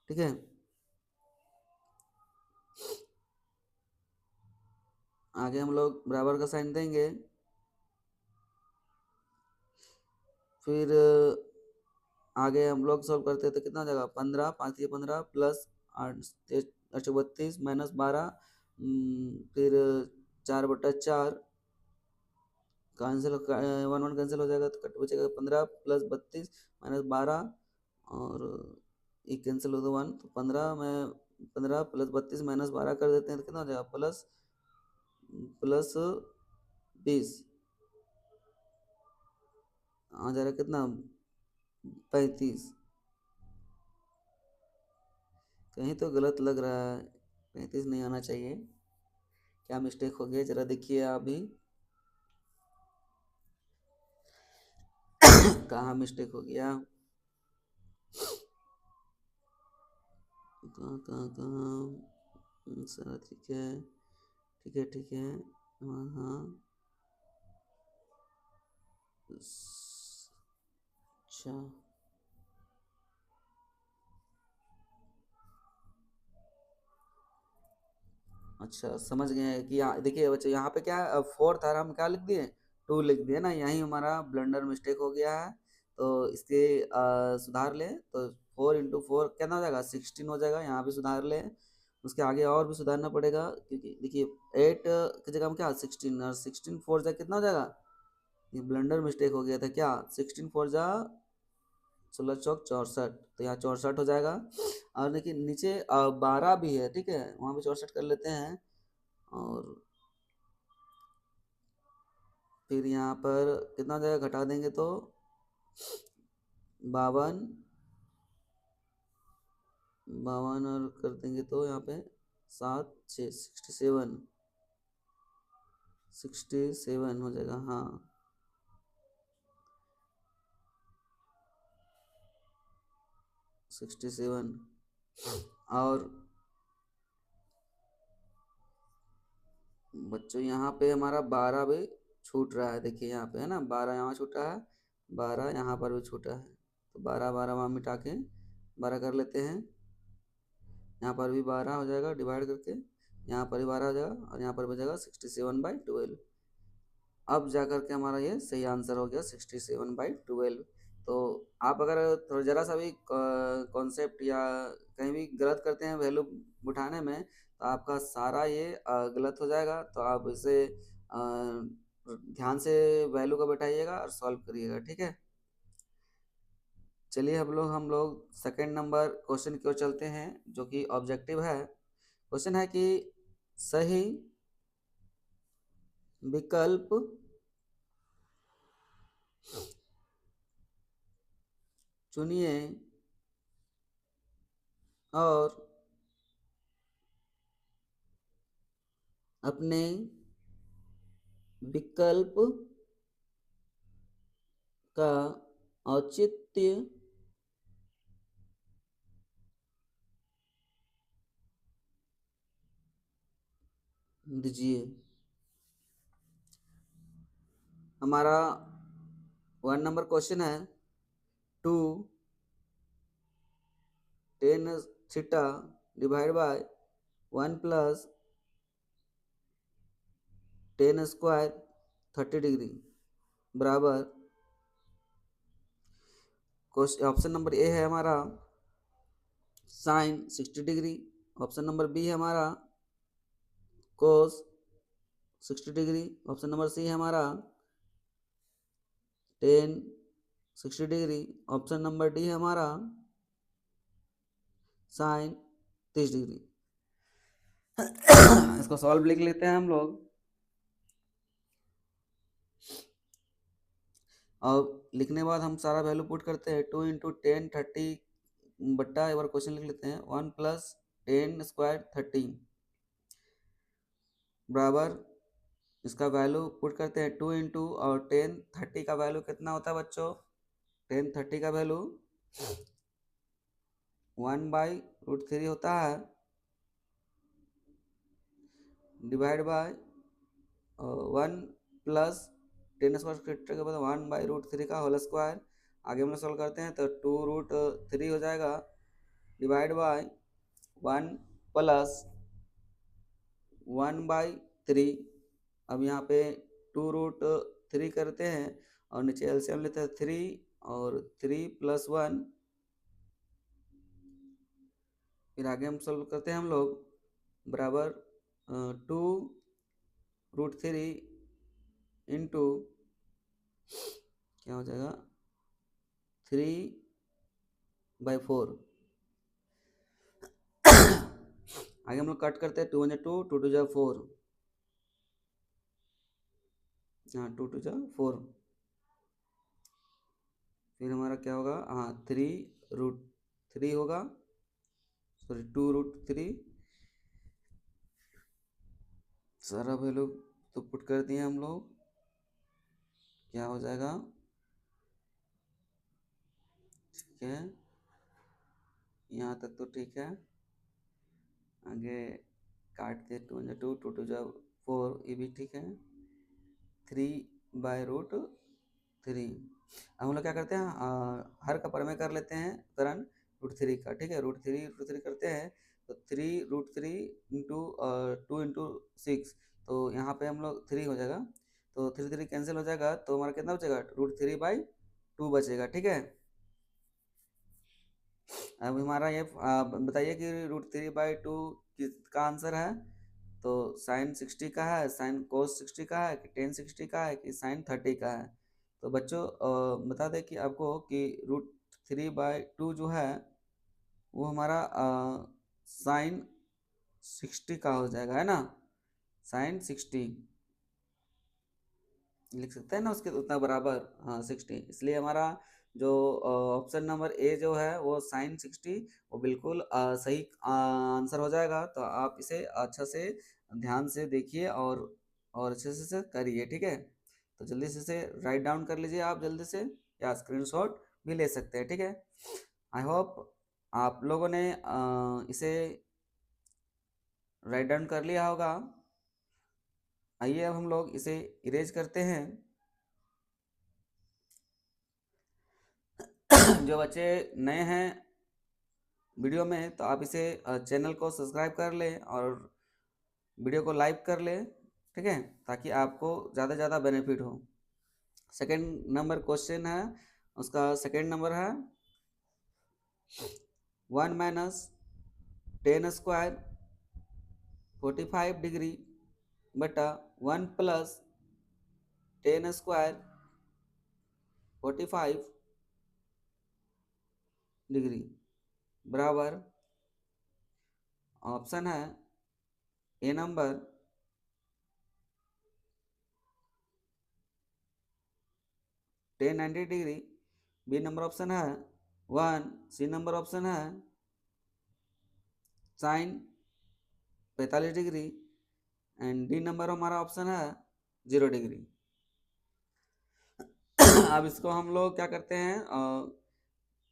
[SPEAKER 1] ठीक है। आगे हम लोग बराबर का साइन देंगे। फिर आगे हम लोग सॉल्व करते हैं तो कितना हो जाएगा 15 5 15 प्लस 8 32 माइनस 12 फिर 4/4 कैंसिल 1 कैंसिल हो जाएगा तो कट बचेगा 15 प्लस 32 माइनस 12 और एक कैंसिल हो तो 1 तो 15 में 15 प्लस 32 माइनस 12 कर देते हैं तो कितना हो जाएगा प्लस 20 आ जा रहा कितना 35, कहीं तो गलत लग रहा है, 35 नहीं आना चाहिए, क्या मिस्टेक हो गया जरा देखिए आप भी। कहाँ मिस्टेक हो गया, कहाँ कहाँ कहाँ, सारा ठीक है ठीक है ठीक है, हाँ हाँ, अच्छा अच्छा समझ गए हैं कि देखिए बच्चे यहाँ पे क्या 4 था, हम क्या लिख दिए 2 लिख दिए ना, यही हमारा ब्लंडर मिस्टेक हो गया है। तो इसके सुधार ले तो 4 into 4 कितना हो जाएगा 16 हो जाएगा, यहाँ भी सुधार ले, उसके आगे और भी सुधारना पड़ेगा क्योंकि देखिए 8 की जगह हम क्या 16 और 16 4 जा कितना हो जाएगा, ये ब्लंडर मिस्टेक हो गया था क्या, 16 4 जा 16 चौक 64, तो यहाँ 64 हो जाएगा। और देखिए नीचे 12 भी है, ठीक है वहाँ भी 64 कर लेते हैं। और फिर यहाँ पर कितना हो जाएगा घटा देंगे तो 52, 52 और कर देंगे तो यहाँ पे 7 6 67 हो जाएगा, हाँ 67। और बच्चों यहाँ पे हमारा 12 भी छूट रहा है, देखिए यहाँ पे है ना 12 यहाँ छूटा है, 12 यहाँ पर भी छूटा है, तो 12 12 वहाँ मिटा के 12 कर लेते हैं, यहाँ पर भी 12 हो जाएगा डिवाइड करके, यहाँ पर भी 12 हो जाएगा और यहाँ पर भी हो जाएगा 67/12। अब जा कर के हमारा ये सही आंसर हो गया 67/12। तो आप अगर थोड़ा ज़रा सा भी कॉन्सेप्ट या कहीं भी गलत करते हैं वैल्यू उठाने में, तो आपका सारा ये गलत हो जाएगा, तो आप इसे ध्यान से वैल्यू को बैठाइएगा और सॉल्व करिएगा, ठीक है। चलिए हम लोग सेकंड नंबर क्वेश्चन की ओर चलते हैं, जो कि ऑब्जेक्टिव है। क्वेश्चन है कि सही विकल्प चुनिए और अपने विकल्प का औचित्य दीजिए। हमारा 1 नंबर क्वेश्चन है, 2 tan डिवाइड बाय 1 + tan² 30° बराबर, ऑप्शन नंबर ए है हमारा साइन 60°, ऑप्शन नंबर बी है हमारा कोस 60°, ऑप्शन नंबर सी है हमारा टेन 60°, ऑप्शन नंबर डी है हमारा साइन 30°। इसको सॉल्व लिख लेते हैं हम लोग। और लिखने के बाद हम सारा वैल्यू पुट करते हैं, 2 × 10 30 बट्टा, एक बार क्वेश्चन लिख लेते हैं 1 + 10² 30 बराबर, इसका वैल्यू पुट करते हैं 2 इंटू और 10 30 का वैल्यू कितना होता है बच्चों, 10 30 का वैल्यू 1/√3 होता है, डिवाइड बाय 1 + 10² के बाद 1/√3 का होल स्क्वायर। आगे हम लोग सॉल्व करते हैं तो 2√3 हो जाएगा, डिवाइड बाय 1 + 1/3। अब यहाँ पे 2√3 करते हैं और नीचे एलसीएम लेते हैं 3 और 3 + 1, फिर आगे हम सॉल्व करते हैं हम लोग बराबर 2√3 इंटू क्या हो जाएगा 3/4। आगे हम लोग कट करते हैं 2 × 2 2 × 4, हाँ 2 2 जा 4, फिर हमारा क्या होगा, हाँ 3√3 होगा, सॉरी 2√3, सारा वैल्यू तो पुट कर दिए हम लोग, क्या हो जाएगा, ठीक है, यहाँ तक तो ठीक है। आगे काट दे, 2 2 2 4, ये भी ठीक है, 3/√3। अब हम लोग क्या करते हैं, हर का परमेय कर लेते हैं करण √3 का, ठीक है, √3 करते हैं, तो 3√3 इंटू 2 इंटू 6, तो यहाँ पे हम लोग 3 हो जाएगा, तो 3 कैंसिल हो जाएगा, तो हमारा कितना बचेगा, √3/2 बचेगा, ठीक है। अब हमारा ये बताइए कि √3/2 किसका आंसर है, तो साइन 60 का है, साइन कोस 60 का है, कि टेन 60 का है, कि साइन 30 का है। तो बच्चों बता दें कि आपको कि √3/2 जो है वो हमारा साइन 60 का हो जाएगा, है ना, साइन 60 लिख सकते हैं ना उसके उतना बराबर, हाँ 60, इसलिए हमारा जो ऑप्शन नंबर ए जो है वो साइन 60, वो बिल्कुल सही आंसर हो जाएगा। तो आप इसे अच्छा से ध्यान से देखिए और अच्छे से करिए, ठीक है। तो जल्दी से इसे राइट डाउन कर लीजिए आप जल्दी से, या स्क्रीनशॉट भी ले सकते हैं, ठीक है। आई होप आप लोगों ने इसे राइट डाउन कर लिया होगा। आइए अब हम लोग इसे इरेज करते हैं। जो बच्चे नए हैं वीडियो में, तो आप इसे चैनल को सब्सक्राइब कर लें और वीडियो को लाइक कर लें, ठीक है, ताकि आपको ज़्यादा से ज़्यादा बेनिफिट हो। सेकंड नंबर क्वेश्चन है, उसका सेकंड नंबर है 1 - 10² 45 डिग्री बटा 1 + 10² 45 डिग्री बराबर, ऑप्शन है A number 1090 degree, B number option है 1, सी नंबर ऑप्शन है sine 45 degree, and D number हमारा ऑप्शन है 0 डिग्री। अब इसको हम लोग क्या करते हैं,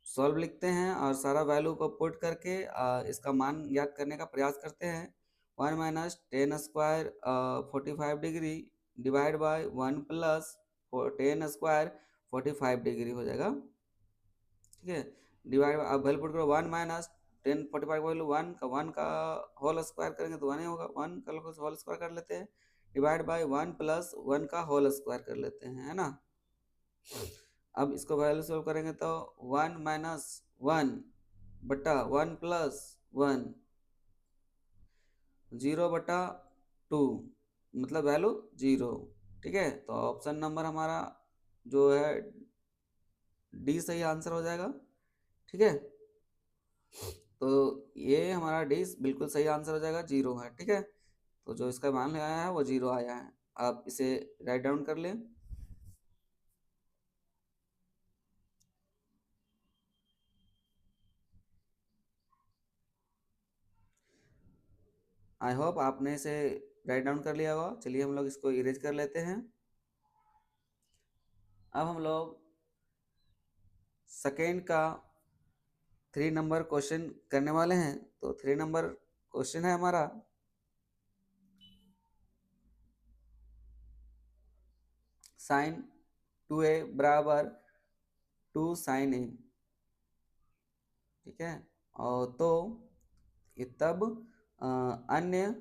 [SPEAKER 1] सॉल्व लिखते हैं और सारा वैल्यू को पुट करके इसका मान ज्ञात करने का प्रयास करते हैं। 1 - 10² 45 डिग्री डिवाइड बाय 1 + 10² 45 डिग्री हो जाएगा, ठीक है। डिवाइड अब वैल्यू पुट करो, 1 - 10 45 वैल्यू 1 का होल स्क्वायर करेंगे तो 1 ही होगा, 1 का होल स्क्वायर कर लेते हैं, डिवाइड बाय 1 + 1 का होल स्क्वायर कर लेते हैं, है ना। अब इसको वैल्यू सोल्व करेंगे तो 1 - 1 बटा 1 + 1 0/2, मतलब वैल्यू 0, ठीक है। तो ऑप्शन नंबर हमारा जो है डी सही आंसर हो जाएगा, ठीक है। तो ये हमारा डी बिल्कुल सही आंसर हो जाएगा, 0 है, ठीक है। तो जो इसका मान आया है वो 0 आया है। आप इसे राइट डाउन कर लें। आई होप आपने इसे राइट डाउन कर लिया होगा। चलिए हम लोग इसको इरेज कर लेते हैं। अब हम लोग सेकेंड का 3 नंबर क्वेश्चन करने वाले हैं। तो 3 नंबर क्वेश्चन है हमारा साइन 2a बराबर 2 sin a, ठीक है। और तो ये तब अन्य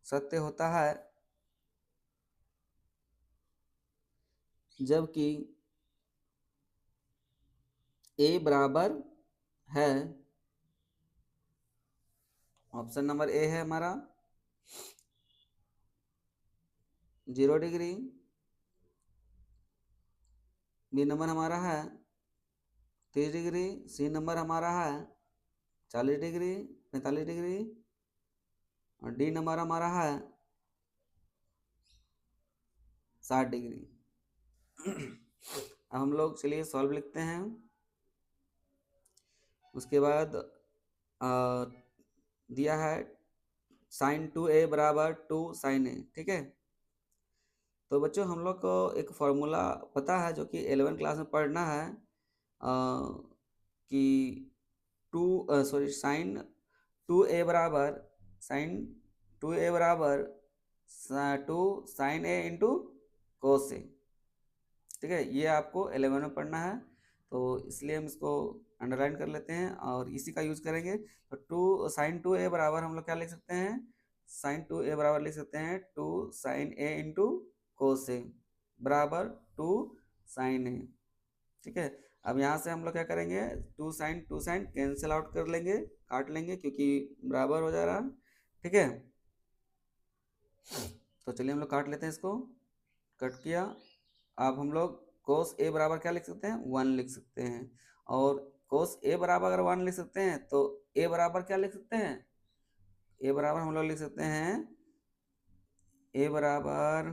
[SPEAKER 1] सत्य होता है जबकि a बराबर है, ऑप्शन नंबर ए है हमारा 0 डिग्री, बी नंबर हमारा है 30 डिग्री, सी नंबर हमारा है 40 डिग्री 45 डिग्री, और डी नंबर हमारा है 60 डिग्री। अब हम लोग चलिए सॉल्व लिखते हैं। उसके बाद दिया है sin 2a बराबर 2 sin a, ठीक है। तो बच्चों हम लोग को एक फॉर्मूला पता है जो कि 11 क्लास में पढ़ना है, कि साइन 2a बराबर 2 साइन ए इंटू कोस ए, ठीक है। ये आपको 11 में पढ़ना है, तो इसलिए हम इसको अंडरलाइन कर लेते हैं और इसी का यूज करेंगे। तो साइन 2a बराबर हम लोग क्या लिख सकते हैं, साइन 2a बराबर लिख सकते हैं 2 साइन ए इंटू कोस ए बराबर 2 साइन ए, ठीक है। अब यहाँ से हम लोग क्या करेंगे, 2 साइन कैंसिल आउट कर लेंगे, काट लेंगे क्योंकि बराबर हो जा रहा है, ठीक है। तो चलिए हम लोग काट लेते हैं इसको, कट किया। अब हम लोग कोस ए बराबर क्या लिख सकते हैं, 1 लिख सकते हैं। और कोस ए बराबर अगर 1 लिख सकते हैं तो ए बराबर क्या लिख सकते हैं, ए बराबर हम लोग लिख सकते हैं, ए बराबर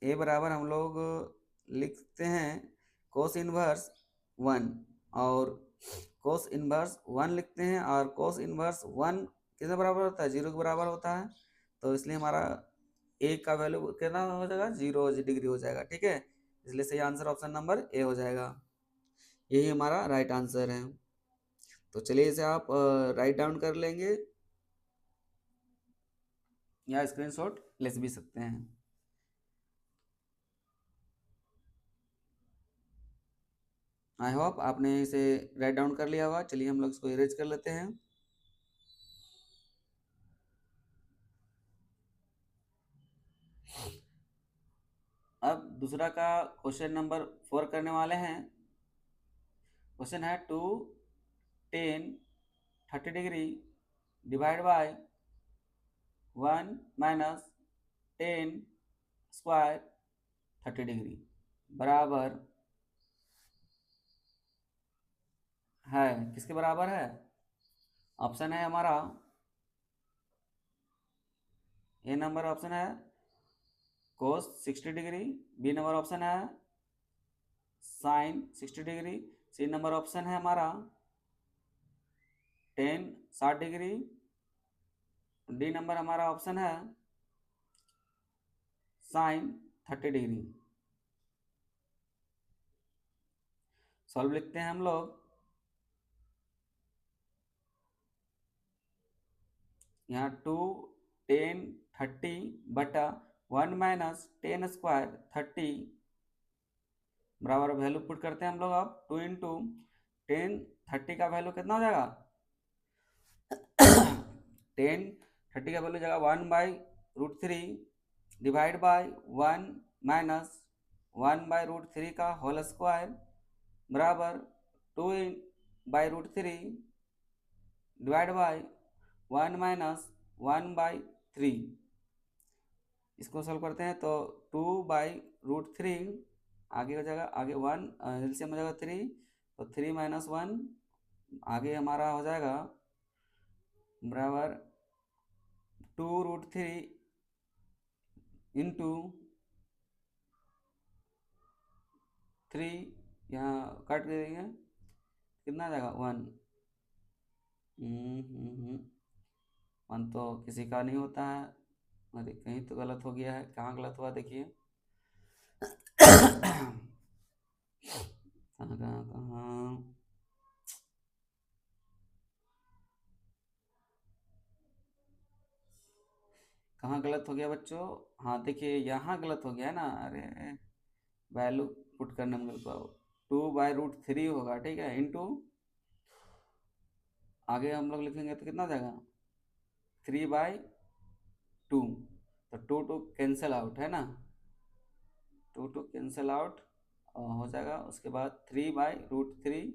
[SPEAKER 1] ए बराबर हम लोग लिखते हैं कोस इनवर्स 1, और कोस इनवर्स 1 लिखते हैं, और कोस इनवर्स 1 कितने बराबर होता है, 0 के बराबर होता है। तो इसलिए हमारा ए का वैल्यू कितना हो जाएगा, 0 डिग्री हो जाएगा, ठीक है। इसलिए सही आंसर ऑप्शन नंबर ए हो जाएगा, यही हमारा राइट आंसर है। तो चलिए इसे आप राइट डाउन कर लेंगे या स्क्रीनशॉट ले भी सकते हैं। आई होप आपने इसे राइट डाउन कर लिया होगा। चलिए हम लोग इसको इरेज कर लेते हैं। अब दूसरा का क्वेश्चन नंबर 4 करने वाले हैं। क्वेश्चन है 2 10 30 degree divide bye 1 minus 10 square 30 degree बराबर है, किसके बराबर है। ऑप्शन है हमारा, ए नंबर ऑप्शन है cos 60 degree, B number option है sine 60 degree, C number option है हमारा 10 60 डिग्री, डी नंबर हमारा ऑप्शन है साइन 30 डिग्री। सॉल्व लिखते हैं हम लोग। यहाँ 2 10 30 बटा 1 माइनस 10 स्क्वायर 30 बराबर वैल्यू पुट करते हैं हम लोग। अब 2 इंटू 10 30 का वैल्यू कितना हो जाएगा 10 30 का वैल्यू जाएगा 1/√3 डिवाइड बाय 1 माइनस 1/√3 का होल स्क्वायर बराबर 2/√3 डिवाइड बाय 1 माइनस 1/3। इसको सॉल्व करते हैं तो 2/√3 आगे हो जाएगा, आगे 1 एलसीएम हो जाएगा 3, तो 3 माइनस 1 आगे हमारा हो जाएगा बराबर 2√3 इंटू 3, यहाँ काट देंगे कितना आ जाएगा 1। 1 तो किसी का नहीं होता है, अरे कहीं तो गलत हो गया है, कहाँ गलत हुआ देखिए। कहाँ कहाँ कहाँ, कहाँ गलत हो गया बच्चों। हाँ देखिए यहाँ गलत हो गया ना, अरे वैल्यू पुट करने में गलत हुआ। 2/√3 होगा, ठीक है, इंटू आगे हम लोग लिखेंगे तो कितना हो जाएगा 3/2, तो 2 कैंसिल आउट है ना, 2 कैंसिल आउट हो जाएगा। उसके बाद 3/√3,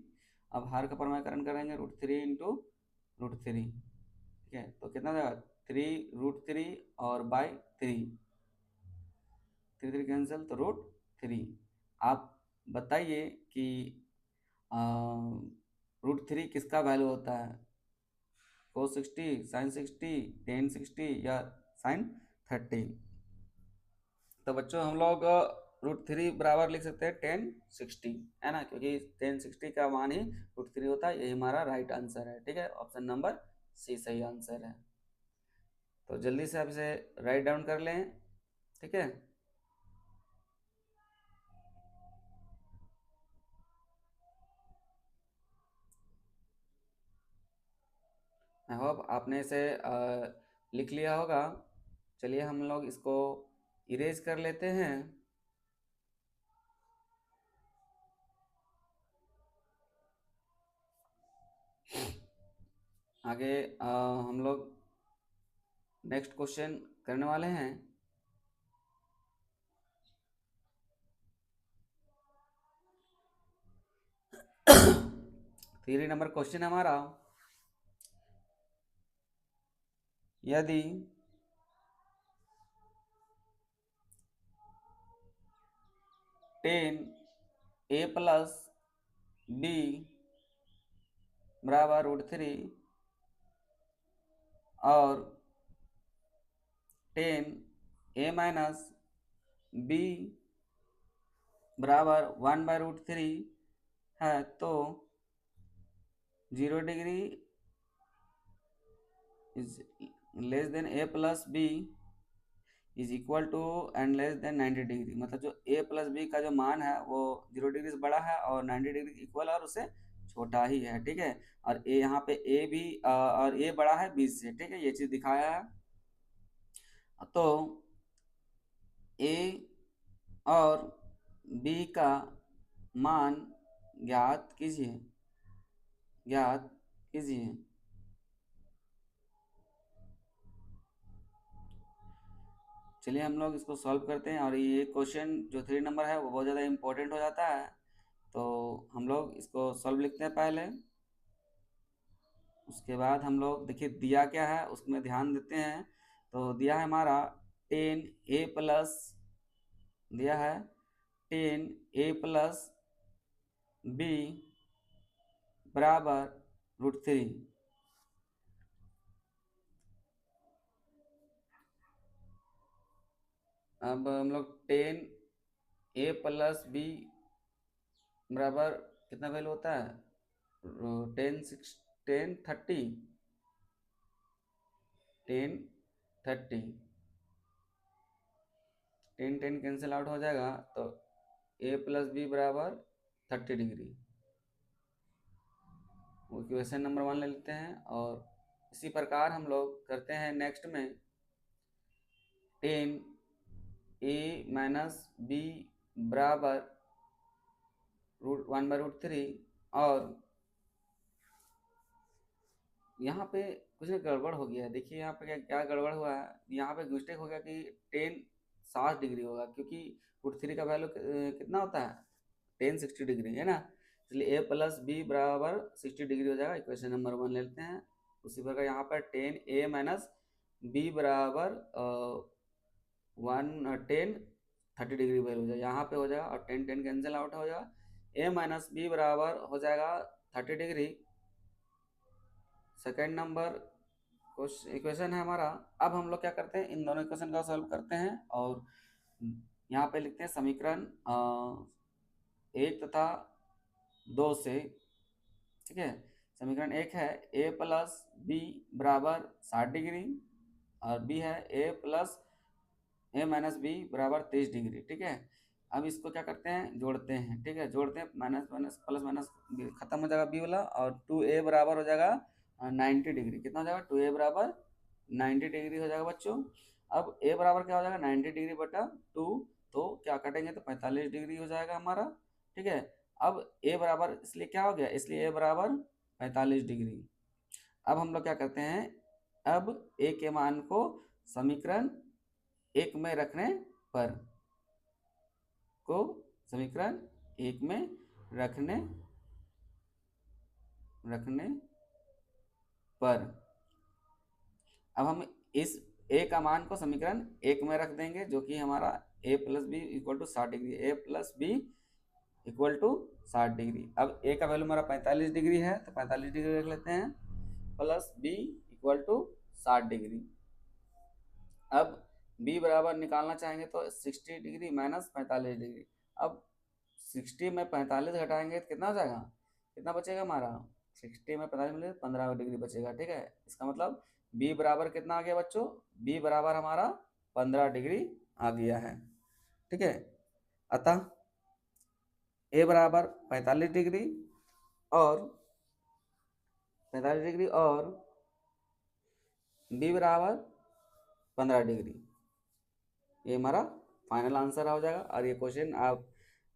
[SPEAKER 1] अब हार का परिमाणीकरण करेंगे √3 इंटू √3, ठीक है, तो कितना हो जाएगा 3√3 और बाई 3, 3 कैंसिल तो √3। आप बताइए कि √3 किसका वैल्यू होता है, cos 60 sin 60 tan 60 या साइन 30। तो बच्चों हम लोग √3 बराबर लिख सकते हैं 1060, है ना, क्योंकि 1060 का मान ही √3 होता है। यही हमारा राइट आंसर है। ठीक है, ऑप्शन नंबर सी सही आंसर है। तो जल्दी से आप इसे राइट डाउन कर लें। ठीक है, आई होप आपने इसे लिख लिया होगा। चलिए हम लोग इसको इरेज कर लेते हैं। आगे हम लोग नेक्स्ट क्वेश्चन करने वाले हैं। 3 नंबर क्वेश्चन हमारा, यदि 10a+b बराबर √3 और 10a-b बराबर 1/√3 है, तो 0 degree is less than a+b is equal to and less than 90 degree. मतलब जो a+b का जो मान है वो 0 डिग्री से बड़ा है और 90 डिग्री इक्वल और उससे छोटा ही है। ठीक है, और a यहाँ पे a भी और a बड़ा है b से। ठीक है, ये चीज दिखाया है। तो a और b का मान ज्ञात कीजिए, ज्ञात कीजिए। चलिए हम लोग इसको सॉल्व करते हैं। और ये क्वेश्चन जो 3 नंबर है वो बहुत ज़्यादा इम्पोर्टेंट हो जाता है। तो हम लोग इसको सॉल्व लिखते हैं पहले, उसके बाद हम लोग देखिए दिया क्या है उसमें ध्यान देते हैं। तो दिया है हमारा 10a+ दिया है 10a+b बराबर √3। अब हम लोग 10a+b बराबर कितना वैल्यू होता है, 10 30 10 10 कैंसिल आउट हो जाएगा, तो a+b बराबर 30 डिग्री। वो इक्वेशन नंबर 1 ले लेते हैं। और इसी प्रकार हम लोग करते हैं नेक्स्ट में 10a-b बराबर 1/√3। और यहाँ पे कुछ गड़बड़ हो गया है। देखिए यहाँ पे क्या क्या गड़बड़ हुआ है, यहाँ पे मिस्टेक हो गया कि 10 60 डिग्री होगा, क्योंकि √3 का वैल्यू कितना होता है 10 60 डिग्री, है ना। इसलिए a+b बराबर 60 डिग्री हो जाएगा। इक्वेशन नंबर 1 ले लेते हैं। उसी प्रकार यहाँ पर 10a-b बराबर 10 30 डिग्री वैल्यू हो जाएगा, यहाँ पे हो जाएगा। और 10 कैंसिल आउट हो जाएगा। a-b बराबर हो जाएगा 30 डिग्री। सेकेंड नंबर इक्वेशन है हमारा। अब हम लोग क्या करते हैं, इन दोनों इक्वेशन का सॉल्व करते हैं और यहाँ पे लिखते हैं समीकरण 1 तथा 2 से। ठीक है, समीकरण 1 है a+b बराबर 60 डिग्री और b है a+a-b बराबर 23 डिग्री। ठीक है, अब इसको क्या करते हैं, जोड़ते हैं। ठीक है, जोड़ते हैं, माइनस माइनस प्लस माइनस खत्म हो जाएगा b वाला, और 2a बराबर हो जाएगा 90 डिग्री। कितना हो जाएगा, 2a बराबर 90 डिग्री हो जाएगा बच्चों। अब a बराबर क्या हो जाएगा 90 डिग्री बटा 2, तो क्या कटेंगे तो 45 डिग्री हो जाएगा हमारा। ठीक है, अब a बराबर इसलिए क्या हो गया, इसलिए a बराबर 45 डिग्री। अब हम लोग क्या करते हैं, अब a के मान को समीकरण 1 में रखने पर, को समीकरण 1 में रखने पर अब हम इस a का मान को समीकरण 1 में रख देंगे, जो कि हमारा a+b equal to 60 degree, a+b equal to 60 degree. अब a का वैल्यू हमारा 45 डिग्री है, तो 45 डिग्री रख लेते हैं, plus b equal to 60 degree. अब बी बराबर निकालना चाहेंगे तो 60 डिग्री माइनस 45 डिग्री। अब 60 में 45 घटाएंगे तो कितना हो जाएगा, कितना बचेगा हमारा, 60 में 45 मिले 15 डिग्री बचेगा। ठीक है, इसका मतलब बी बराबर कितना आ गया बच्चों, बी बराबर हमारा 15 डिग्री आ गया है। ठीक है, अतः ए बराबर 45 डिग्री और 45 डिग्री और बी बराबर 15 डिग्री, ये हमारा फाइनल आंसर हो जाएगा। और ये क्वेश्चन आप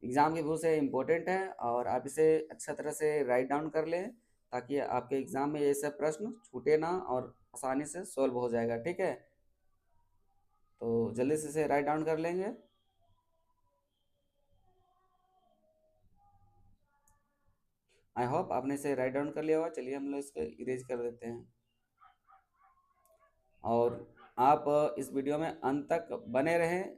[SPEAKER 1] एग्जाम के व्यू से इम्पोर्टेंट है और आप इसे अच्छा तरह से राइट डाउन कर लें ताकि आपके एग्जाम में ये सब प्रश्न छूटे ना और आसानी से सॉल्व हो जाएगा। ठीक है, तो जल्दी से इसे राइट डाउन कर लेंगे। आई होप आपने इसे राइट डाउन कर लिया होगा। चलिए हम लोग इसको इरेज कर देते हैं और आप इस वीडियो में अंत तक बने रहें।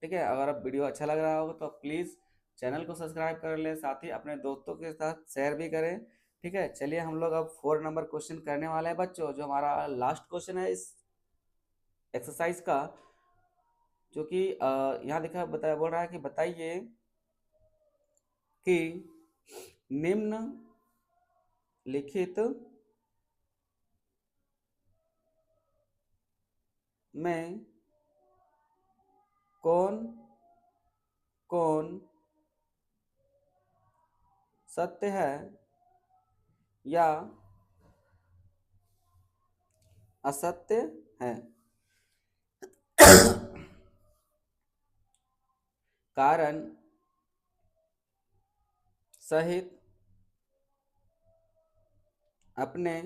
[SPEAKER 1] ठीक है, अगर आप वीडियो अच्छा लग रहा होगा तो प्लीज़ चैनल को सब्सक्राइब कर लें, साथ ही अपने दोस्तों के साथ शेयर भी करें। ठीक है, चलिए हम लोग अब 4 नंबर क्वेश्चन करने वाले हैं बच्चों, जो हमारा लास्ट क्वेश्चन है इस एक्सरसाइज का, जो कि यहाँ लिखा बताया बोल रहा है कि बताइए कि निम्न लिखित में कौन कौन सत्य है या असत्य है। कारण सहित अपने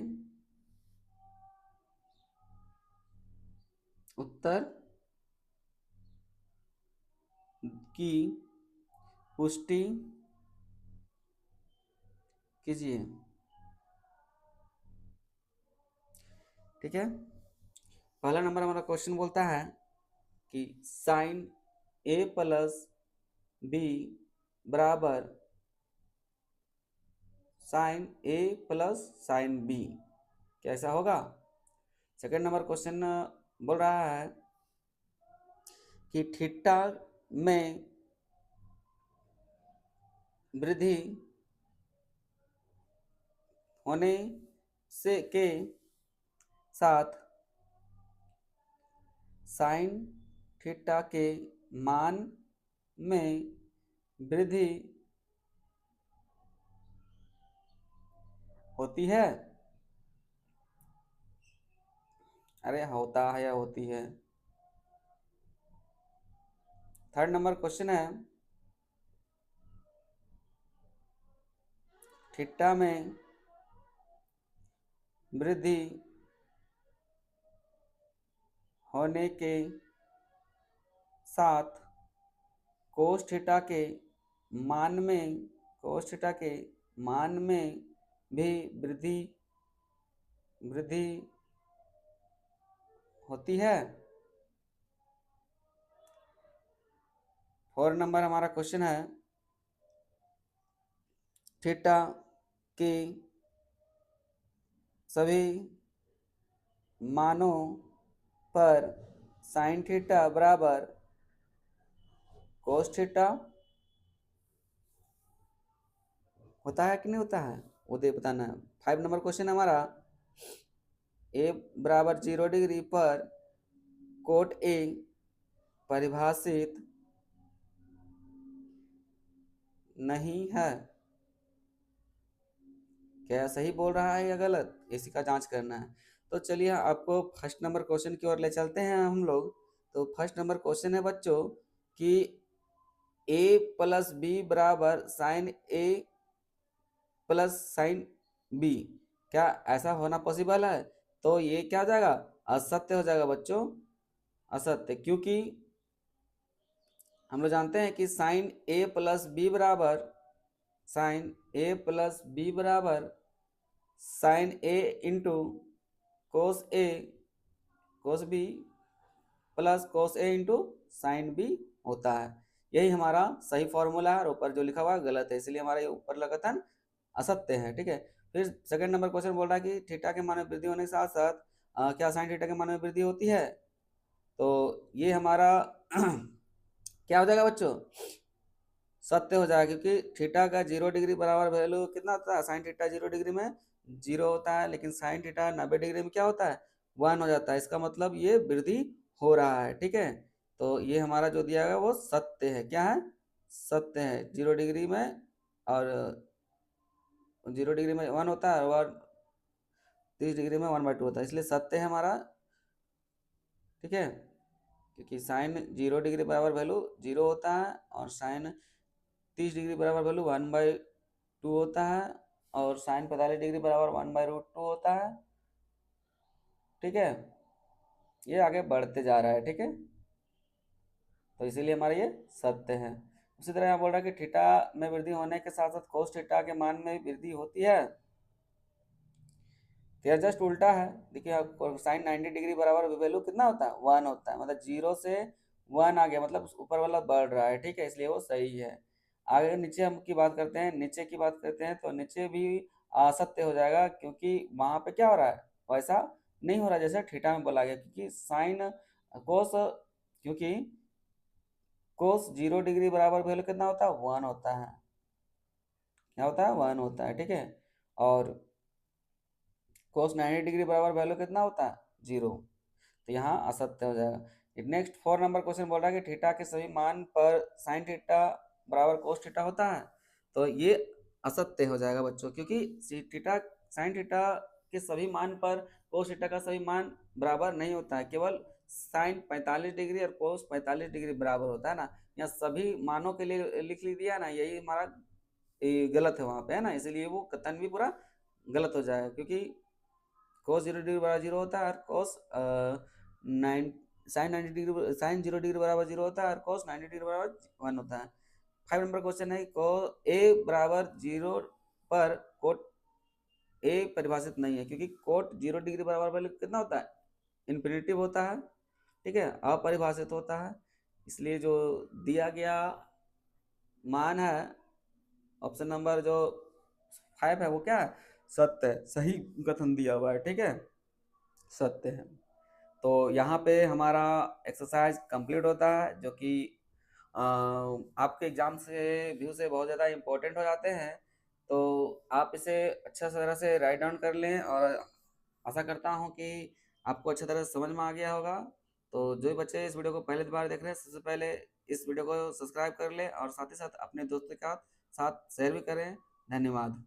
[SPEAKER 1] उत्तर की पुष्टि कीजिए। ठीक है, पहला नंबर हमारा क्वेश्चन बोलता है कि साइन ए प्लस बी बराबर साइन ए प्लस साइन बी, कैसा होगा। सेकंड नंबर क्वेश्चन बोल रहा है कि थीटा में वृद्धि होने से के साथ साइन थीटा के मान में वृद्धि होती है। अरे होता है या होती है। थर्ड नंबर क्वेश्चन है थीटा में वृद्धि होने के साथ कोस थीटा के मान में कोस थीटा के मान में भी वृद्धि वृद्धि होती है। 4 नंबर हमारा क्वेश्चन है थीटा के सभी मानों पर साइन थीटा बराबर कोस थीटा होता है कि नहीं होता है, वो दे बताना है। 5 नंबर क्वेश्चन हमारा ए बराबर 0 डिग्री पर कोट ए परिभाषित नहीं है, क्या सही बोल रहा है या गलत, इसी का जांच करना है। तो चलिए आपको फर्स्ट नंबर क्वेश्चन की ओर ले चलते हैं हम लोग। तो फर्स्ट नंबर क्वेश्चन है बच्चों कि ए प्लस बी बराबर साइन ए प्लस साइन बी, क्या ऐसा होना पॉसिबल है। तो ये क्या हो जाएगा, असत्य हो जाएगा बच्चों, असत्य, क्योंकि हम लोग जानते हैं कि साइन ए प्लस बी बराबर साइन ए प्लस बी बराबर साइन ए इंटू कोस ए कोस बी प्लस कोस ए इंटू साइन बी होता है। यही हमारा सही फॉर्मूला है और ऊपर जो लिखा हुआ है गलत है, इसलिए हमारा ये ऊपर लगातार असत्य है। ठीक है, फिर सेकंड नंबर क्वेश्चन बोल रहा है कि थीटा के मान में वृद्धि होने के साथ साथ क्या साइन थीटा के मान में वृद्धि होती है। तो ये हमारा क्या हो जाएगा बच्चों, सत्य हो जाएगा, क्योंकि थीटा का 0 डिग्री बराबर वैल्यू कितना होता है, साइन थीटा 0 डिग्री में 0 होता है, लेकिन साइन थीटा 90 डिग्री में क्या होता है, 1 हो जाता है। इसका मतलब ये वृद्धि हो रहा है, ठीक है। तो ये हमारा जो दिया गया वो सत्य है, क्या है, सत्य है। 0 डिग्री में और 0 डिग्री में 1 होता है और 30 डिग्री में 1/2 होता है, इसलिए सत्य है हमारा, ठीक है। क्योंकि साइन 0 डिग्री बराबर वैल्यू 0 होता है और साइन 30 डिग्री बराबर वैल्यू 1/2 होता है और साइन 45 डिग्री बराबर 1/√2 होता है, ठीक है। ये आगे बढ़ते जा रहा है, ठीक है, तो इसीलिए हमारा ये सत्य है। उसी तरह यहाँ बोल रहा है कि थीटा में वृद्धि होने के साथ साथ कोस थीटा के मान में भी वृद्धि होती है। तो यह जस्ट उल्टा है, देखिए आपको साइन 90 डिग्री बराबर वैल्यू कितना होता है, 1 होता है, मतलब 0 से 1 आ गया, मतलब ऊपर वाला बढ़ रहा है, ठीक है, इसलिए वो सही है। आगे नीचे हम की बात करते हैं, नीचे की बात करते हैं, तो नीचे भी असत्य हो जाएगा, क्योंकि वहां पे क्या हो रहा है, वैसा नहीं हो रहा जैसे थीटा में बोला गया, क्योंकि साइन कोस, क्योंकि कोस 0 डिग्री बराबर वैल्यू कितना होता है, 1 होता है, क्या होता है, 1 होता है, ठीक है। और कोस 90 डिग्री बराबर वैल्यू कितना होता है, 0, तो यहाँ असत्य हो जाएगा। नेक्स्ट 4 नंबर क्वेश्चन बोल रहा है कि थीटा के सभी मान पर साइन थीटा बराबर कोस थीटा होता है, तो ये असत्य हो जाएगा बच्चों, क्योंकि थीटा साइन थीटा के सभी मान पर कोस थीटा का सभी मान बराबर नहीं होता है, केवल साइन 45 डिग्री और कोस 45 डिग्री बराबर होता है ना। यहाँ सभी मानों के लिए लिख दिया ना, यही हमारा गलत है वहां पे, है ना, इसीलिए वो कथन भी पूरा गलत हो जाएगा, क्योंकि कोस 0 डिग्री बराबर 0 होता है और कोस 9 साइन 90 डिग्री साइन 0 डिग्री बराबर 0 होता है और कोस 90 डिग्री बराबर 1 होता है। 5 नंबर क्वेश्चन है, को ए बराबर 0 पर कोट ए परिभाषित नहीं है, क्योंकि कोट 0 डिग्री बराबर वैल्यू कितना होता है, इन्फिनिटिव होता है, ठीक है, अपरिभाषित होता है, इसलिए जो दिया गया मान है ऑप्शन नंबर जो 5 है वो क्या है, सत्य है, सही कथन दिया हुआ है, ठीक है, सत्य है। तो यहाँ पे हमारा एक्सरसाइज कंप्लीट होता है, जो कि आपके एग्जाम से व्यू से बहुत ज़्यादा इम्पोर्टेंट हो जाते हैं। तो आप इसे अच्छा तरह से राइट डाउन कर लें, और आशा करता हूँ कि आपको अच्छी तरह से समझ में आ गया होगा। तो जो भी बच्चे इस वीडियो को पहली बार देख रहे हैं, सबसे पहले इस वीडियो को सब्सक्राइब कर लें और साथ ही साथ अपने दोस्तों के साथ शेयर भी करें। धन्यवाद।